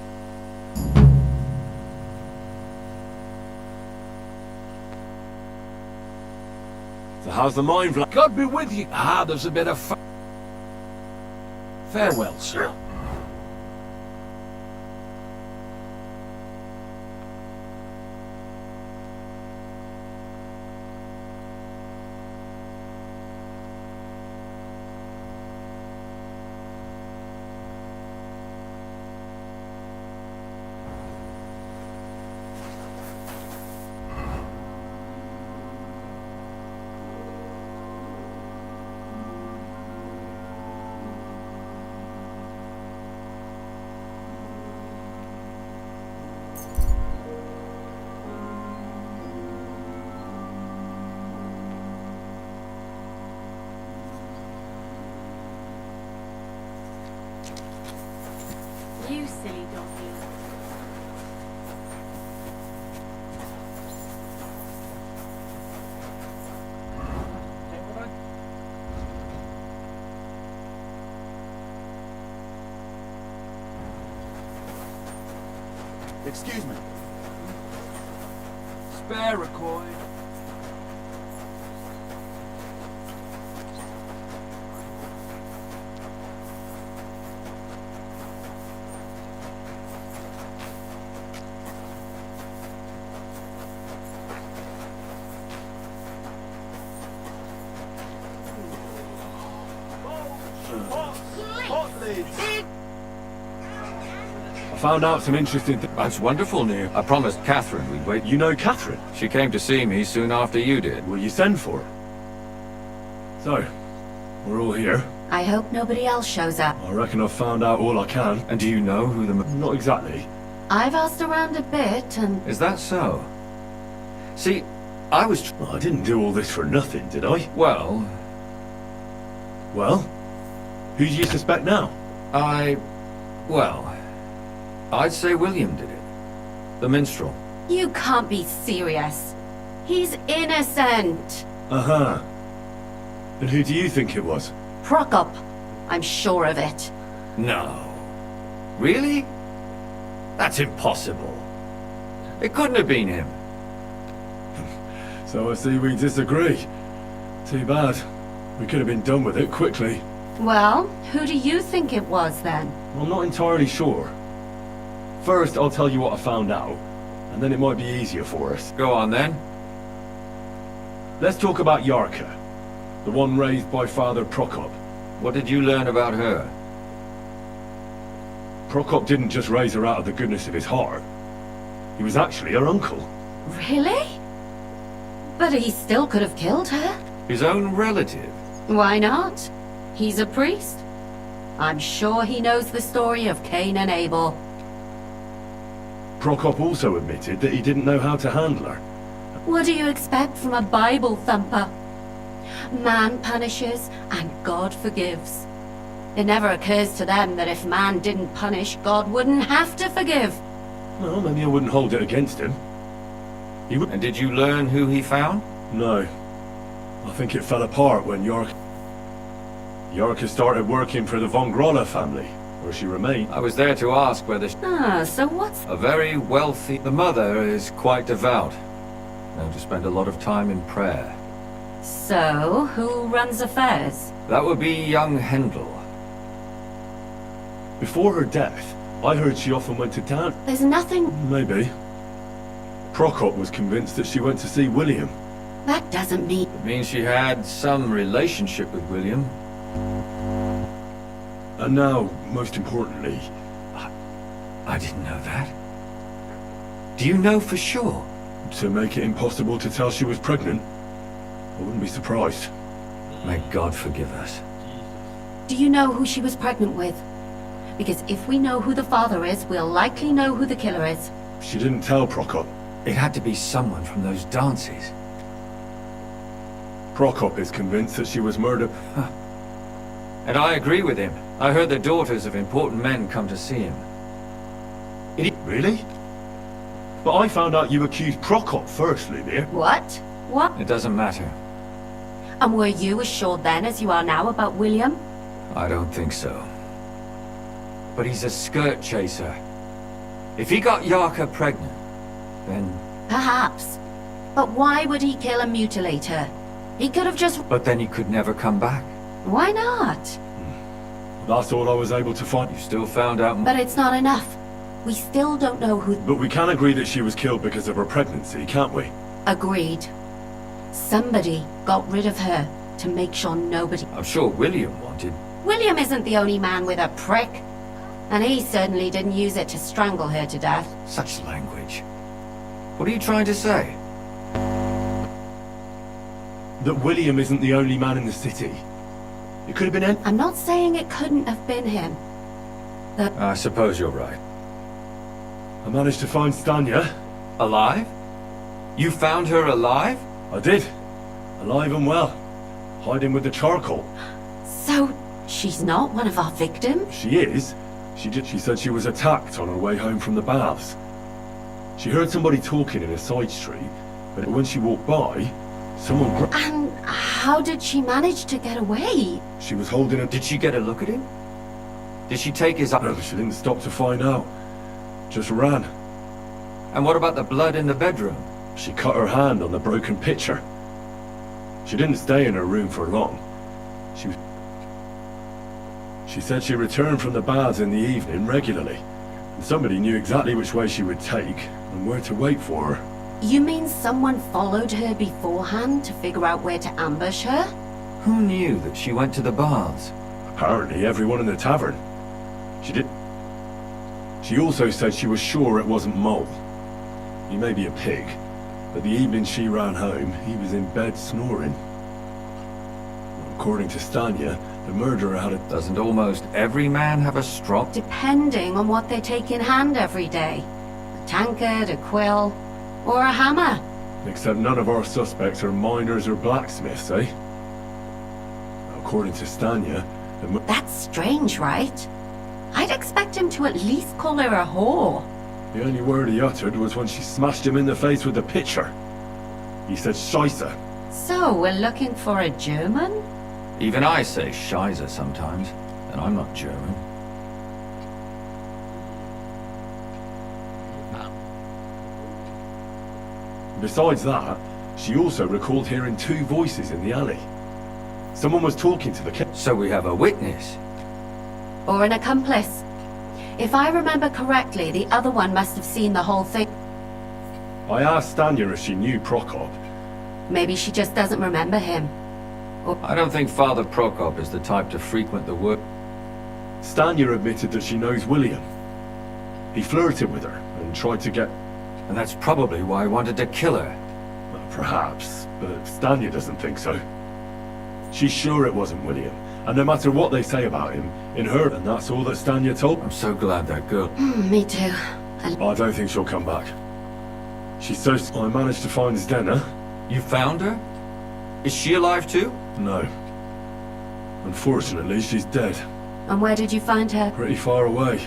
S6: So how's the mine, Vlad?
S7: God be with you. Ah, there's a bit of... Farewell, sir.
S10: silly donkey.
S15: Excuse me.
S9: Spare a coin.
S6: I found out some interesting things.
S16: That's wonderful news. I promised Catherine we'd wait.
S6: You know Catherine?
S16: She came to see me soon after you did.
S6: Will you send for her? So, we're all here.
S13: I hope nobody else shows up.
S6: I reckon I've found out all I can.
S16: And do you know who the...
S6: Not exactly.
S13: I've asked around a bit and...
S16: Is that so? See, I was...
S6: Well, I didn't do all this for nothing, did I?
S16: Well...
S6: Well? Who do you suspect now?
S16: Well... I'd say William did it. The minstrel.
S13: You can't be serious. He's innocent.
S6: Uh-huh. And who do you think it was?
S13: Prokop. I'm sure of it.
S16: No. Really? That's impossible. It couldn't have been him.
S6: So I see we disagree. Too bad. We could have been done with it quickly.
S13: Well, who do you think it was then?
S6: I'm not entirely sure. First, I'll tell you what I found out, and then it might be easier for us.
S16: Go on then.
S6: Let's talk about Yarka, the one raised by Father Prokop.
S16: What did you learn about her?
S6: Prokop didn't just raise her out of the goodness of his heart. He was actually her uncle.
S13: Really? But he still could have killed her.
S16: His own relative?
S13: Why not? He's a priest. I'm sure he knows the story of Cain and Abel.
S6: Prokop also admitted that he didn't know how to handle her.
S13: What do you expect from a Bible thumper? Man punishes and God forgives. It never occurs to them that if man didn't punish, God wouldn't have to forgive.
S6: Well, maybe I wouldn't hold it against him. He would.
S16: And did you learn who he found?
S6: No. I think it fell apart when Yarka started working for the von Groller family, where she remained.
S16: I was there to ask whether...
S13: So what's...
S16: A very wealthy... The mother is quite devout. Known to spend a lot of time in prayer.
S13: So, who runs affairs?
S16: That would be young Hendel.
S6: Before her death, I heard she often went to town.
S13: There's nothing...
S6: Maybe. Prokop was convinced that she went to see William.
S13: That doesn't mean...
S16: It means she had some relationship with William.
S6: And now, most importantly...
S16: I didn't know that. Do you know for sure?
S6: To make it impossible to tell she was pregnant, I wouldn't be surprised.
S16: May God forgive us.
S13: Do you know who she was pregnant with? Because if we know who the father is, we'll likely know who the killer is.
S6: She didn't tell Prokop.
S16: It had to be someone from those dances.
S6: Prokop is convinced that she was murdered.
S16: Huh. And I agree with him. I heard the daughters of important men come to see him.
S6: Really? But I found out you accused Prokop first, Lumir.
S13: What? What?
S16: It doesn't matter.
S13: And were you as sure then as you are now about William?
S16: I don't think so. But he's a skirt chaser. If he got Yarka pregnant, then...
S13: Perhaps. But why would he kill and mutilate her? He could have just...
S16: But then he could never come back.
S13: Why not?
S6: That's all I was able to find.
S16: You still found out...
S13: But it's not enough. We still don't know who...
S6: But we can agree that she was killed because of her pregnancy, can't we?
S13: Agreed. Somebody got rid of her to make sure nobody...
S16: I'm sure William wanted...
S13: William isn't the only man with a prick. And he certainly didn't use it to strangle her to death.
S16: Such language. What are you trying to say?
S6: That William isn't the only man in the city. It could have been
S13: I'm not saying it couldn't have been him.
S16: I suppose you're right.
S6: I managed to find Stanya.
S16: Alive? You found her alive?
S6: I did. Alive and well. Hiding with the charcoal.
S13: So, she's not one of our victims?
S6: She is. She said she was attacked on her way home from the baths. She heard somebody talking in a side street, but when she walked by, someone
S13: And how did she manage to get away?
S6: She was holding a...
S16: Did she get a look at him? Did she take his...
S6: No, she didn't stop to find out. Just ran.
S16: And what about the blood in the bedroom?
S6: She cut her hand on the broken pitcher. She didn't stay in her room for long. She said she returned from the baths in the evening regularly, and somebody knew exactly which way she would take and where to wait for her.
S13: You mean someone followed her beforehand to figure out where to ambush her?
S16: Who knew that she went to the baths?
S6: Apparently everyone in the tavern. She also said she was sure it wasn't Mole. He may be a pig, but the evening she ran home, he was in bed snoring. According to Stanya, the murderer had a...
S16: Doesn't almost every man have a strop?
S13: Depending on what they take in hand every day. A tankard, a quill, or a hammer.
S6: Except none of our suspects are miners or blacksmiths, eh? According to Stanya,
S13: That's strange, right? I'd expect him to at least call her a whore.
S6: The only word he uttered was when she smashed him in the face with the pitcher. He said Scheisse.
S13: So, we're looking for a German?
S16: Even I say Scheisse sometimes, and I'm not German.
S6: Besides that, she also recalled hearing two voices in the alley. Someone was talking to the kid.
S16: So we have a witness.
S13: Or an accomplice. If I remember correctly, the other one must have seen the whole thing.
S6: I asked Stanya if she knew Prokop.
S13: Maybe she just doesn't remember him.
S16: I don't think Father Prokop is the type to frequent the work.
S6: Stanya admitted that she knows William. He flirted with her and tried to get...
S16: And that's probably why he wanted to kill her.
S6: Well, perhaps, but Stanya doesn't think so. She's sure it wasn't William, and no matter what they say about him, in her, and that's all that Stanya told.
S16: I'm so glad that girl...
S13: Me too.
S6: I don't think she'll come back. She's so... I managed to find Zdena.
S16: You found her? Is she alive too?
S6: No. Unfortunately, she's dead.
S13: And where did you find her?
S6: Pretty far away.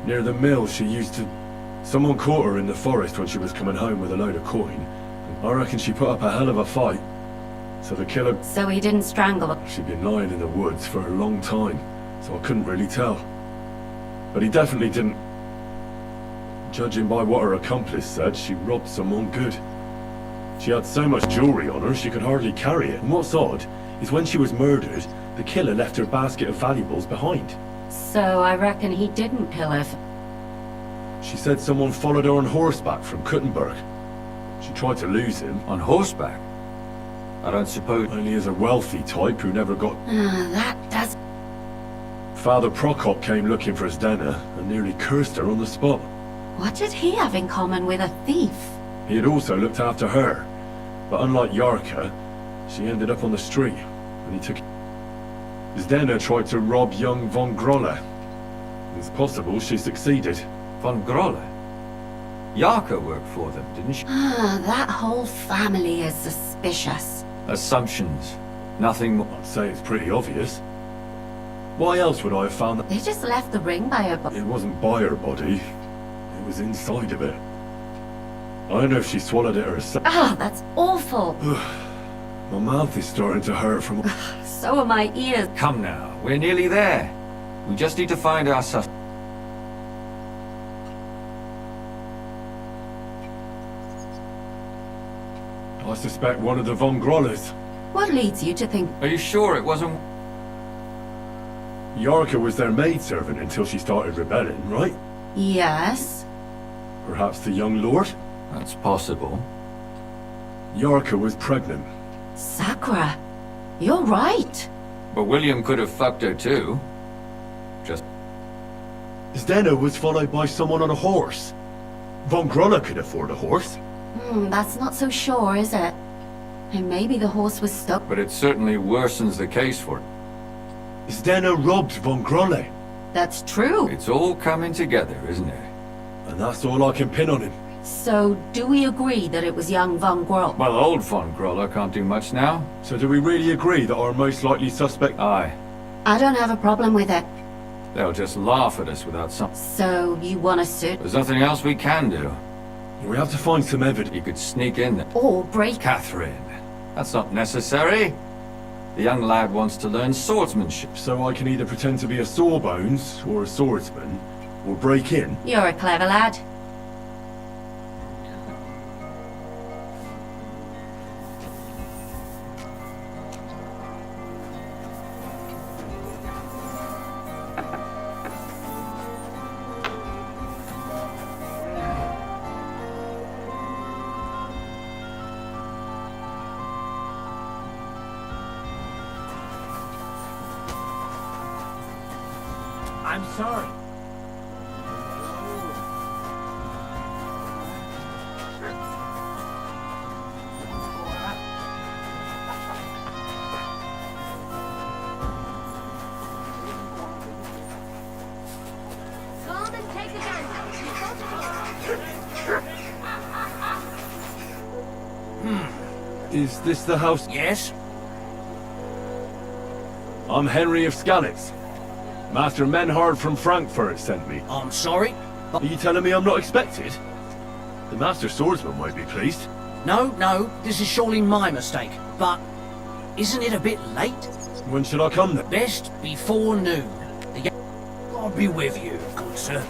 S6: Near the mill she used to... Someone caught her in the forest when she was coming home with a load of coin. I reckon she put up a hell of a fight. So the killer...
S13: So he didn't strangle her?
S6: She'd been lying in the woods for a long time, so I couldn't really tell. But he definitely didn't... Judging by what her accomplice said, she robbed someone good. She had so much jewelry on her, she could hardly carry it. And what's odd is when she was murdered, the killer left her basket of valuables behind.
S13: So I reckon he didn't kill her.
S6: She said someone followed her on horseback from Kuttenberg. She tried to lose him.
S16: On horseback? I don't suppose...
S6: Only as a wealthy type who never got...
S13: That does...
S6: Father Prokop came looking for Zdena and nearly cursed her on the spot.
S13: What did he have in common with a thief?
S6: He had also looked after her. But unlike Yarka, she ended up on the street, and he took... Zdena tried to rob young von Grolle. It's possible she succeeded.
S16: Von Grolle? Yarka worked for them, didn't she?
S13: That whole family is suspicious.
S16: Assumptions. Nothing more.
S6: I'd say it's pretty obvious. Why else would I have found that?
S13: They just left the ring by her body.
S6: It wasn't by her body. It was inside of it. I don't know if she swallowed it herself.
S13: Oh, that's awful.
S6: My mouth is starting to hurt from...
S13: So are my ears.
S16: Come now, we're nearly there. We just need to find our suspect.
S6: I suspect one of the von Grolles.
S13: What leads you to think...
S16: Are you sure it wasn't...
S6: Yarka was their maidservant until she started rebelling, right?
S13: Yes.
S6: Perhaps the young lord?
S16: That's possible.
S6: Yarka was pregnant.
S13: Sakura, you're right.
S16: But William could have fucked her too. Just...
S6: Zdena was followed by someone on a horse. Von Grolle could afford a horse.
S13: That's not so sure, is it? And maybe the horse was stuck.
S16: But it certainly worsens the case for it.
S6: Zdena robbed von Grolle.
S13: That's true.
S16: It's all coming together, isn't it?
S6: And that's all I can pin on him.
S13: So, do we agree that it was young von Grolle?
S16: Well, old von Grolle can't do much now.
S6: So do we really agree that our most likely suspect...
S16: Aye.
S13: I don't have a problem with it.
S16: They'll just laugh at us without some...
S13: So, you want to sit?
S16: There's nothing else we can do.
S3: We have to find some evidence.
S16: You could sneak in there.
S13: Or break...
S16: Catherine, that's not necessary. The young lad wants to learn swordsmanship.
S3: So I can either pretend to be a sawbones, or a swordsman, or break in?
S13: You're a clever lad.
S2: I'm sorry.
S13: Come and take a dance.
S3: Is this the house?
S11: Yes?
S3: I'm Henry of Skalitz. Master Menhard from Frankfurt sent me.
S11: I'm sorry?
S3: Are you telling me I'm not expected? The Master Swordsman might be pleased.
S11: No, this is surely my mistake. But isn't it a bit late?
S3: When should I come then?
S11: Best before noon. God be with you, good sir.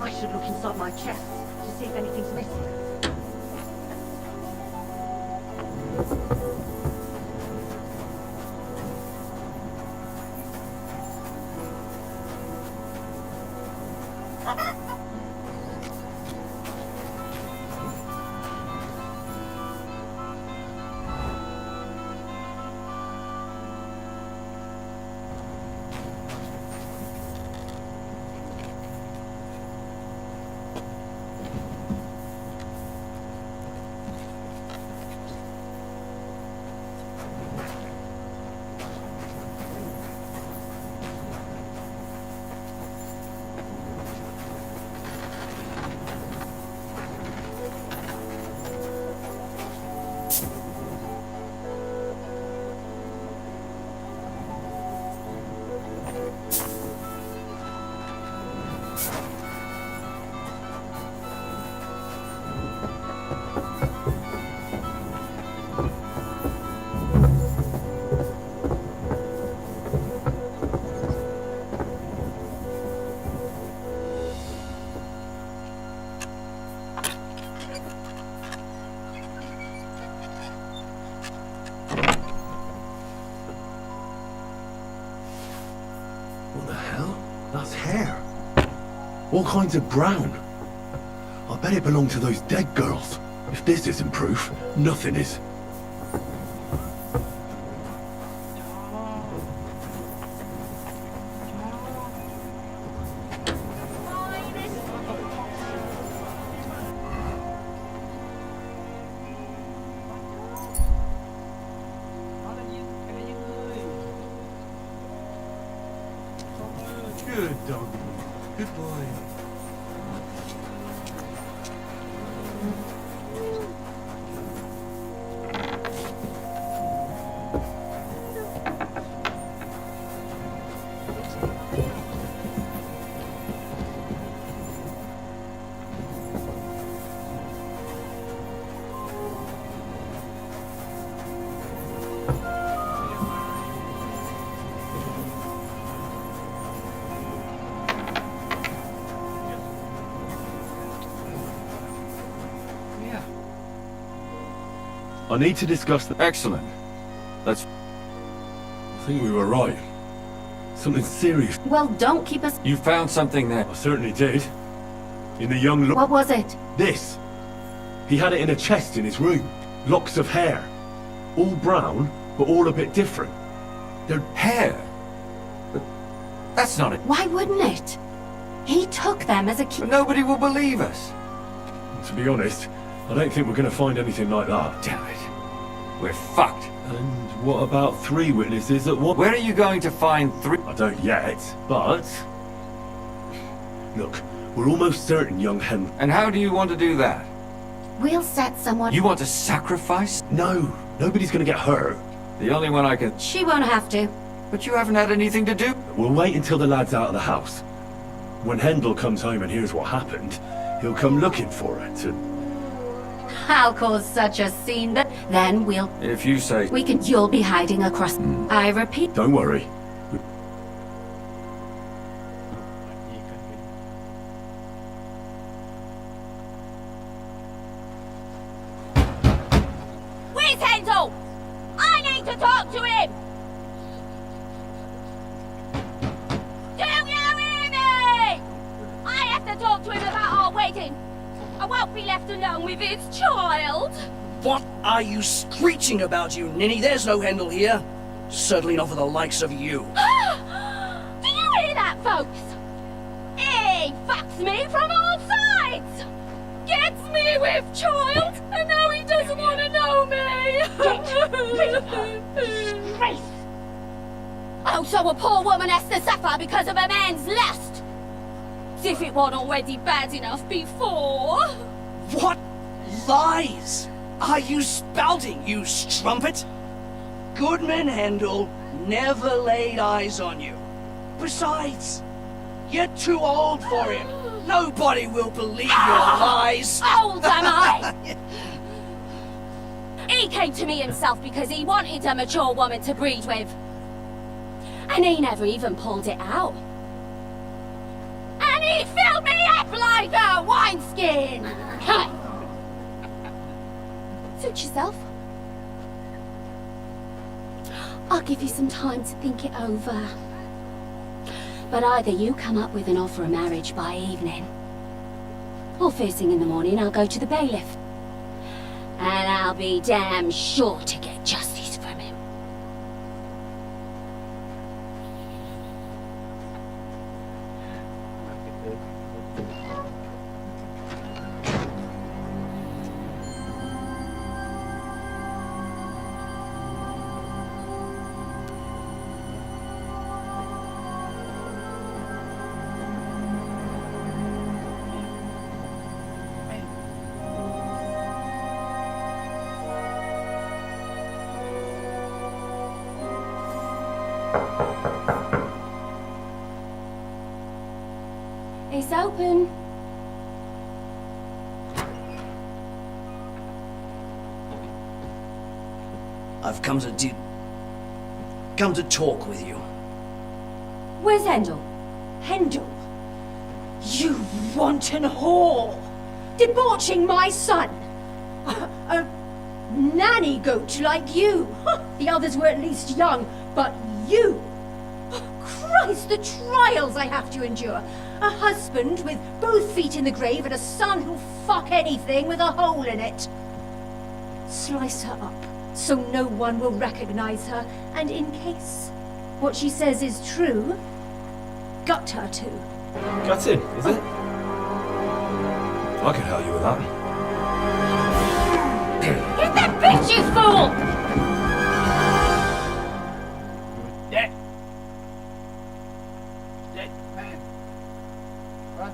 S13: I should look inside my chest to see if anything's missing.
S3: What the hell? That's hair. All kinds of brown. I bet it belonged to those dead girls. If this isn't proof, nothing is.
S2: Good dog. Good boy.
S6: I need to discuss the...
S16: Excellent. Let's...
S6: I think we were right. Something serious.
S13: Well, don't keep us...
S16: You found something there.
S6: I certainly did. In the young
S13: What was it?
S6: This. He had it in a chest in his room. Locks of hair. All brown, but all a bit different.
S16: They're hair? But that's not it.
S13: Why wouldn't it? He took them as a key.
S16: But nobody will believe us.
S6: To be honest, I don't think we're going to find anything like that.
S16: Damn it. We're fucked.
S6: And what about 3 witnesses at what?
S16: Where are you going to find 3?
S6: I don't yet, but... Look, we're almost certain young Hen...
S16: And how do you want to do that?
S13: We'll set someone...
S16: You want to sacrifice?
S6: No, nobody's going to get hurt.
S16: The only one I can...
S13: She won't have to.
S16: But you haven't had anything to do.
S6: We'll wait until the lad's out of the house. When Hendel comes home and hears what happened, he'll come looking for it and...
S13: I'll cause such a scene that... Then we'll...
S16: If you say...
S13: You'll be hiding across... I repeat...
S6: Don't worry.
S17: Where's Hendel? I need to talk to him! Do you hear me? I have to talk to him about our wedding. I won't be left alone with his child.
S11: What are you screeching about, you ninny? There's no Hendel here. Certainly not for the likes of you.
S17: Do you hear that, folks? He fucks me from all sides. Gets me with child, and now he doesn't want to know me. Disgrace. Oh, so a poor woman has to suffer because of a man's lust. As if it wasn't already bad enough before.
S11: What lies are you spouting, you strumpet? Goodman Hendel never laid eyes on you. Besides, you're too old for him. Nobody will believe your lies.
S17: Old am I? He came to me himself because he wanted a mature woman to breed with. And he never even pulled it out. And he filled me up like a wineskin! Suit yourself. I'll give you some time to think it over. But either you come up with an offer of marriage by evening, or first thing in the morning I'll go to the bailiff. And I'll be damn sure to get justice from him. It's open.
S11: I've come to talk with you.
S13: Where's Hendel?
S17: Hendel, you wanton whore! Debauching my son! A nanny goat like you! The others were at least young, but you! Christ, the trials I have to endure! A husband with both feet in the grave and a son who'll fuck anything with a hole in it! Slice her up, so no one will recognize her, and in case what she says is true, gut her too.
S6: Gutted, is it? I can help you with that.
S17: Get that bitch, you fool!
S14: Dead. Dead man. What?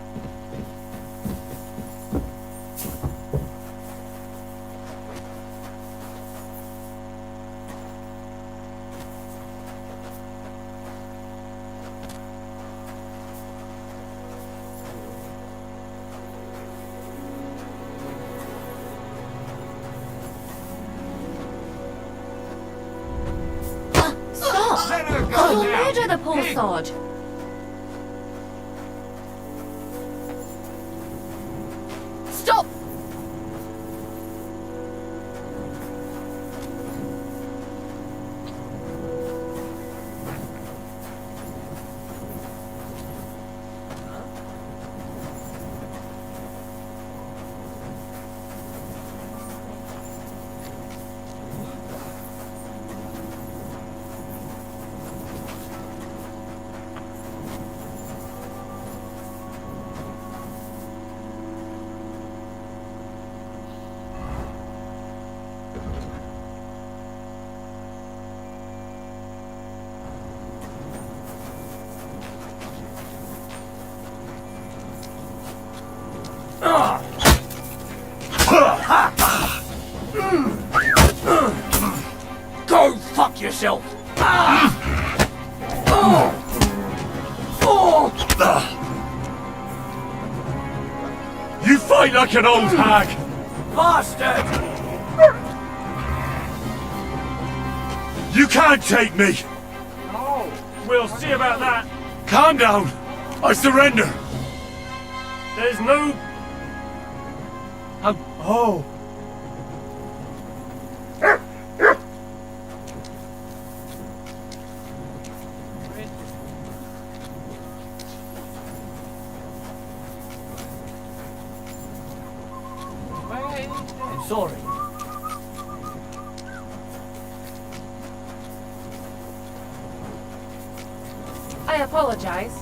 S13: You'll murder the poor sod.
S17: Stop!
S7: fuck yourself.
S6: You fight like an old hag!
S7: Bastard!
S6: You can't take me!
S1: Oh, we'll see about that.
S6: Calm down! I surrender!
S1: There's no...
S12: Oh.
S7: I'm sorry.
S10: I apologize.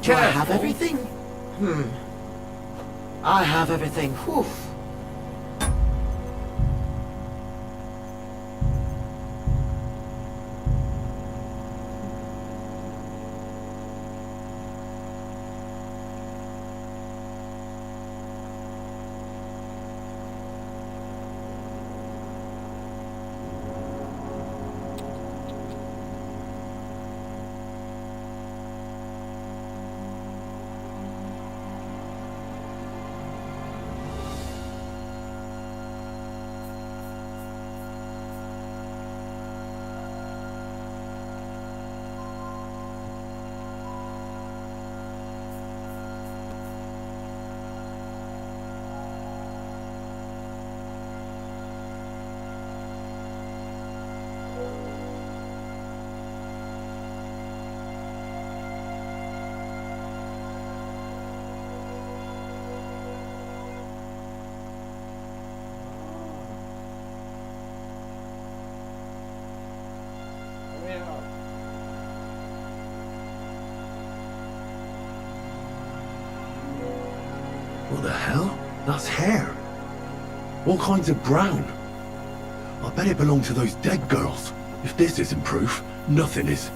S18: Do I have everything? I have everything. Whew.
S6: What the hell? That's hair. All kinds of brown. I bet it belonged to those dead girls. If this isn't proof, nothing is.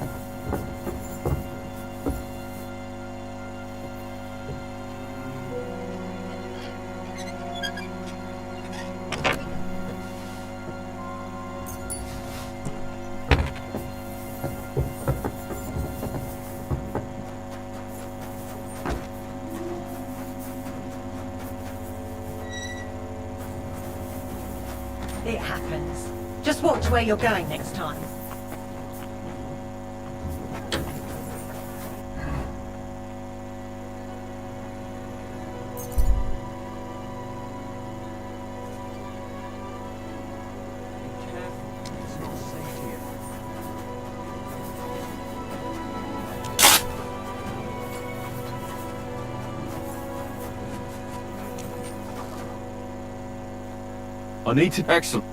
S19: It happens. Just watch where you're going next time.
S6: I need to... Excellent.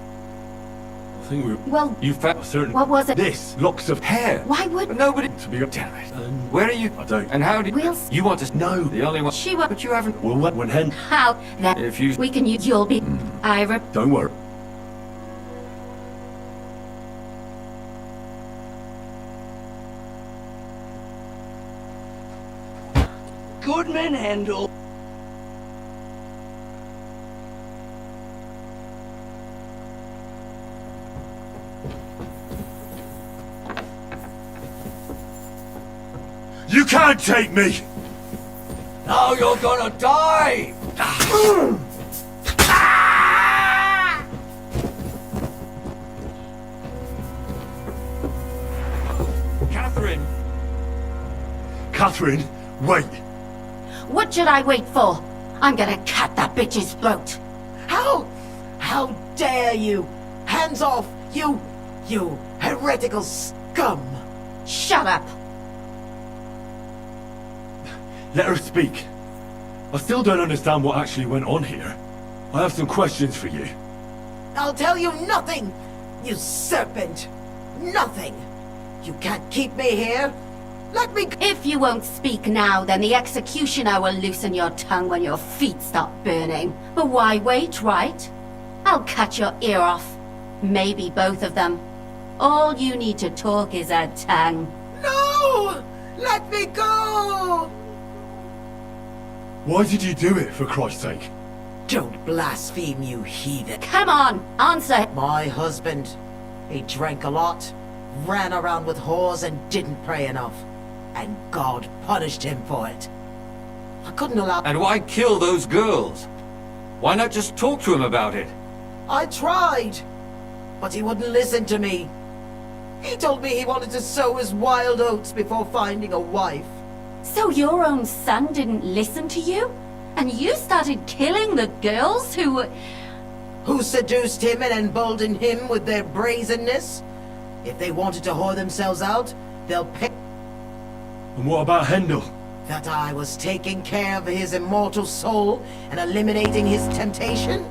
S6: I think we...
S17: Well,
S6: You found certain...
S17: what was it?
S6: This. Locks of hair.
S17: Why would...
S6: Nobody... To be... Damn it. Where are you? I don't... And how did...
S17: We'll...
S6: You want to... No. The only one...
S17: She was...
S6: But you haven't... Well, when hen...
S17: How? That...
S6: If you...
S17: We can use... You'll be... Ira...
S6: Don't worry.
S11: Goodman Handel.
S6: You can't take me!
S7: Now you're gonna die!
S6: Catherine! Catherine, wait!
S17: What should I wait for? I'm gonna cut that bitch's throat.
S18: How dare you? Hands off, you heretical scum!
S17: Shut up!
S6: Let her speak. I still don't understand what actually went on here. I have some questions for you.
S18: I'll tell you nothing, you serpent! Nothing! You can't keep me here! Let me...
S20: If you won't speak now, then the executioner will loosen your tongue when your feet stop burning. But why wait, right? I'll cut your ear off. Maybe both of them. All you need to talk is a tongue.
S18: No! Let me go!
S3: Why did you do it, for Christ's sake?
S18: Don't blaspheme, you heathen.
S20: Come on, answer.
S18: My husband. He drank a lot, ran around with whores, and didn't pray enough. And God punished him for it. I couldn't allow...
S16: And why kill those girls? Why not just talk to him about it?
S18: I tried, but he wouldn't listen to me. He told me he wanted to sow his wild oats before finding a wife.
S20: So your own son didn't listen to you? And you started killing the girls who
S18: seduced him and emboldened him with their brazenness? If they wanted to whore themselves out, they'll pick...
S3: And what about Hendel?
S18: That I was taking care of his immortal soul and eliminating his temptation?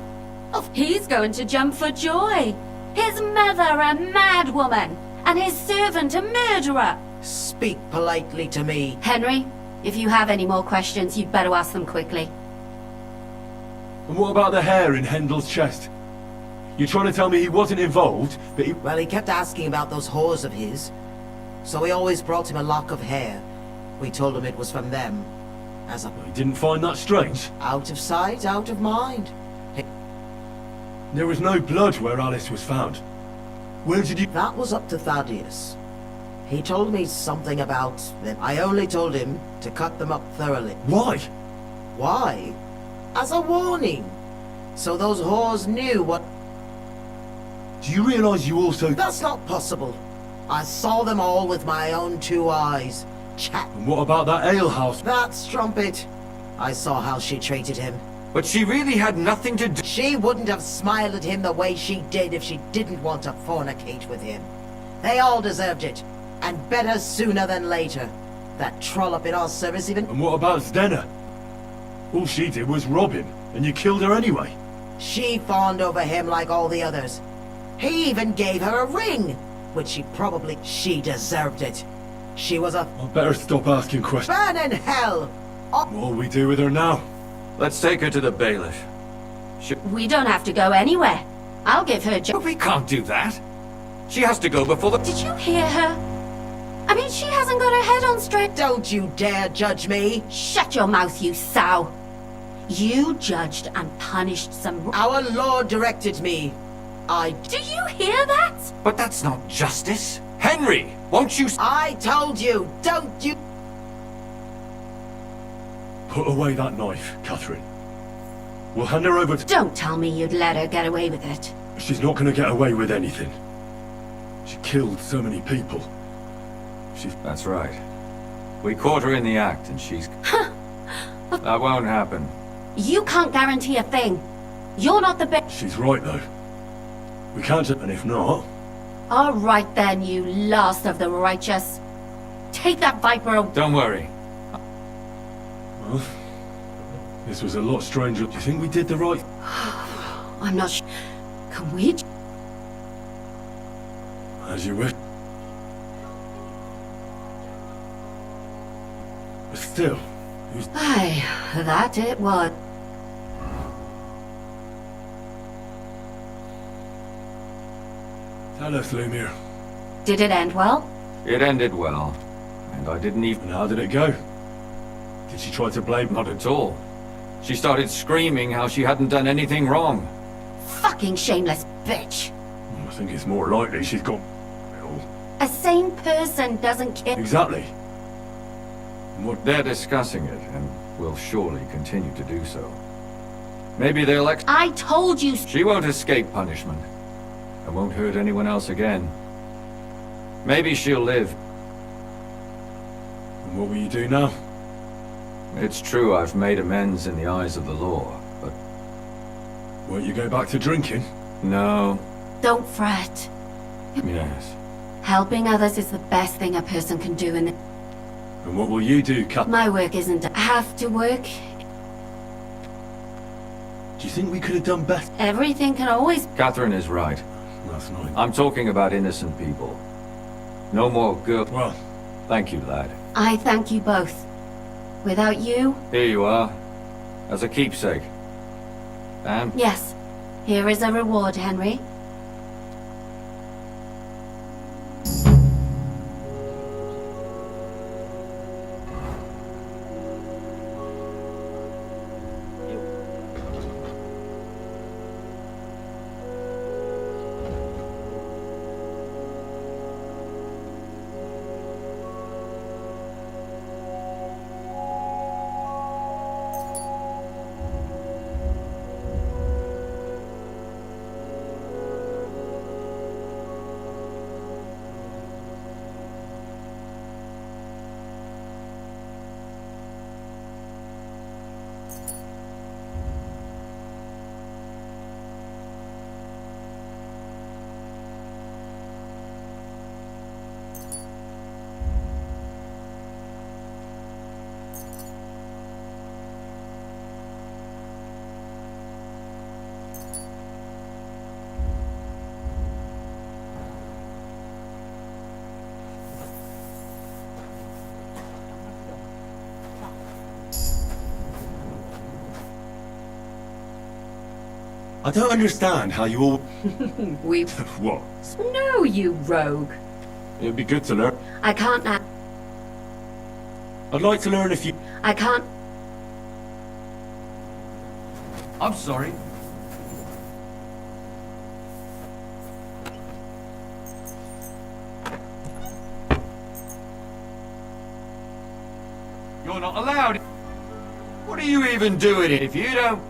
S20: He's going to jump for joy. His mother a mad woman, and his servant a murderer.
S18: Speak politely to me.
S20: Henry, if you have any more questions, you'd better ask them quickly.
S3: And what about the hair in Hendel's chest? You're trying to tell me he wasn't involved, but he...
S18: Well, he kept asking about those whores of his. So we always brought him a lock of hair. We told him it was from them.
S3: He didn't find that strange?
S18: Out of sight, out of mind.
S3: There was no blood where Alice was found. Where did you...
S18: That was up to Thaddeus. He told me something about them. I only told him to cut them up thoroughly.
S3: Why?
S18: Why? As a warning. So those whores knew what...
S3: Do you realize you also...
S18: That's not possible. I saw them all with my own 2 eyes. Chat.
S3: And what about that alehouse?
S18: That strumpet. I saw how she treated him.
S16: But she really had nothing to do...
S18: She wouldn't have smiled at him the way she did if she didn't want to fornicate with him. They all deserved it. And better sooner than later. That trollop in our service even...
S3: And what about Zdenna? All she did was rob him, and you killed her anyway.
S18: She fawned over him like all the others. He even gave her a ring, which she deserved it. She was a...
S3: I'd better stop asking questions.
S18: Burn in hell!
S3: What'll we do with her now?
S16: Let's take her to the bailiff.
S20: We don't have to go anywhere. I'll give her...
S16: But we can't do that. She has to go before the...
S20: Did you hear her? I mean, she hasn't got her head on straight.
S18: Don't you dare judge me.
S20: Shut your mouth, you sow. You judged and punished some...
S18: Our Lord directed me.
S20: Do you hear that?
S16: But that's not justice. Henry, won't you...
S18: I told you, don't you...
S3: Put away that knife, Catherine. We'll hand her over to...
S20: Don't tell me you'd let her get away with it.
S3: She's not gonna get away with anything. She killed so many people.
S16: That's right. We caught her in the act, and she's... That won't happen.
S20: You can't guarantee a thing. You're not the best...
S3: She's right, though. We can't... And if not...
S20: All right, then, you last of the righteous. Take that viper away.
S16: Don't worry.
S3: Well, this was a lot stranger. Do you think we did the right...
S20: I'm not sure. Can we...
S3: As you wish. But still, who's...
S20: Aye, that it was.
S3: Tell us, Lumiere.
S20: Did it end well?
S16: It ended well. And I didn't even...
S3: And how did it go? Did she try to blame...
S16: Not at all. She started screaming how she hadn't done anything wrong.
S20: Fucking shameless bitch.
S3: I think it's more likely she's got...
S20: A sane person doesn't care.
S3: Exactly.
S16: What they're discussing it, and will surely continue to do so. Maybe they'll
S20: I told you...
S16: She won't escape punishment. And won't hurt anyone else again. Maybe she'll live.
S3: And what will you do now?
S16: It's true I've made amends in the eyes of the law, but...
S3: Won't you go back to drinking?
S16: No.
S20: Don't fret.
S16: Yes.
S20: Helping others is the best thing a person can do in...
S3: And what will you do, Cat?
S20: My work isn't... have to work.
S3: Do you think we could have done better?
S20: Everything can always...
S16: Catherine is right.
S3: That's nice.
S16: I'm talking about innocent people. No more girl...
S3: Well...
S16: Thank you, lad.
S20: I thank you both. Without you...
S16: Here you are, as a keepsake. Thám?
S20: Yes. Here is a reward, Henry.
S6: I don't understand how you all...
S13: We...
S6: What?
S13: No, you rogue.
S6: It'd be good to learn.
S20: I can't now.
S6: I'd like to learn if you...
S20: I can't...
S16: I'm sorry. You're not allowed. What are you even doing if you don't...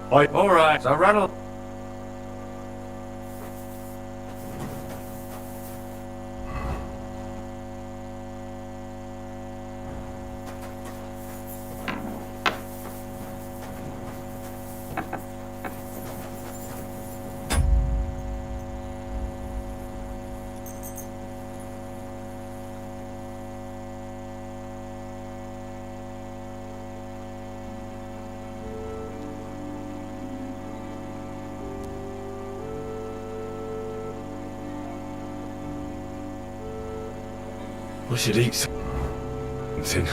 S16: All right, so rattle.
S6: I should eat something.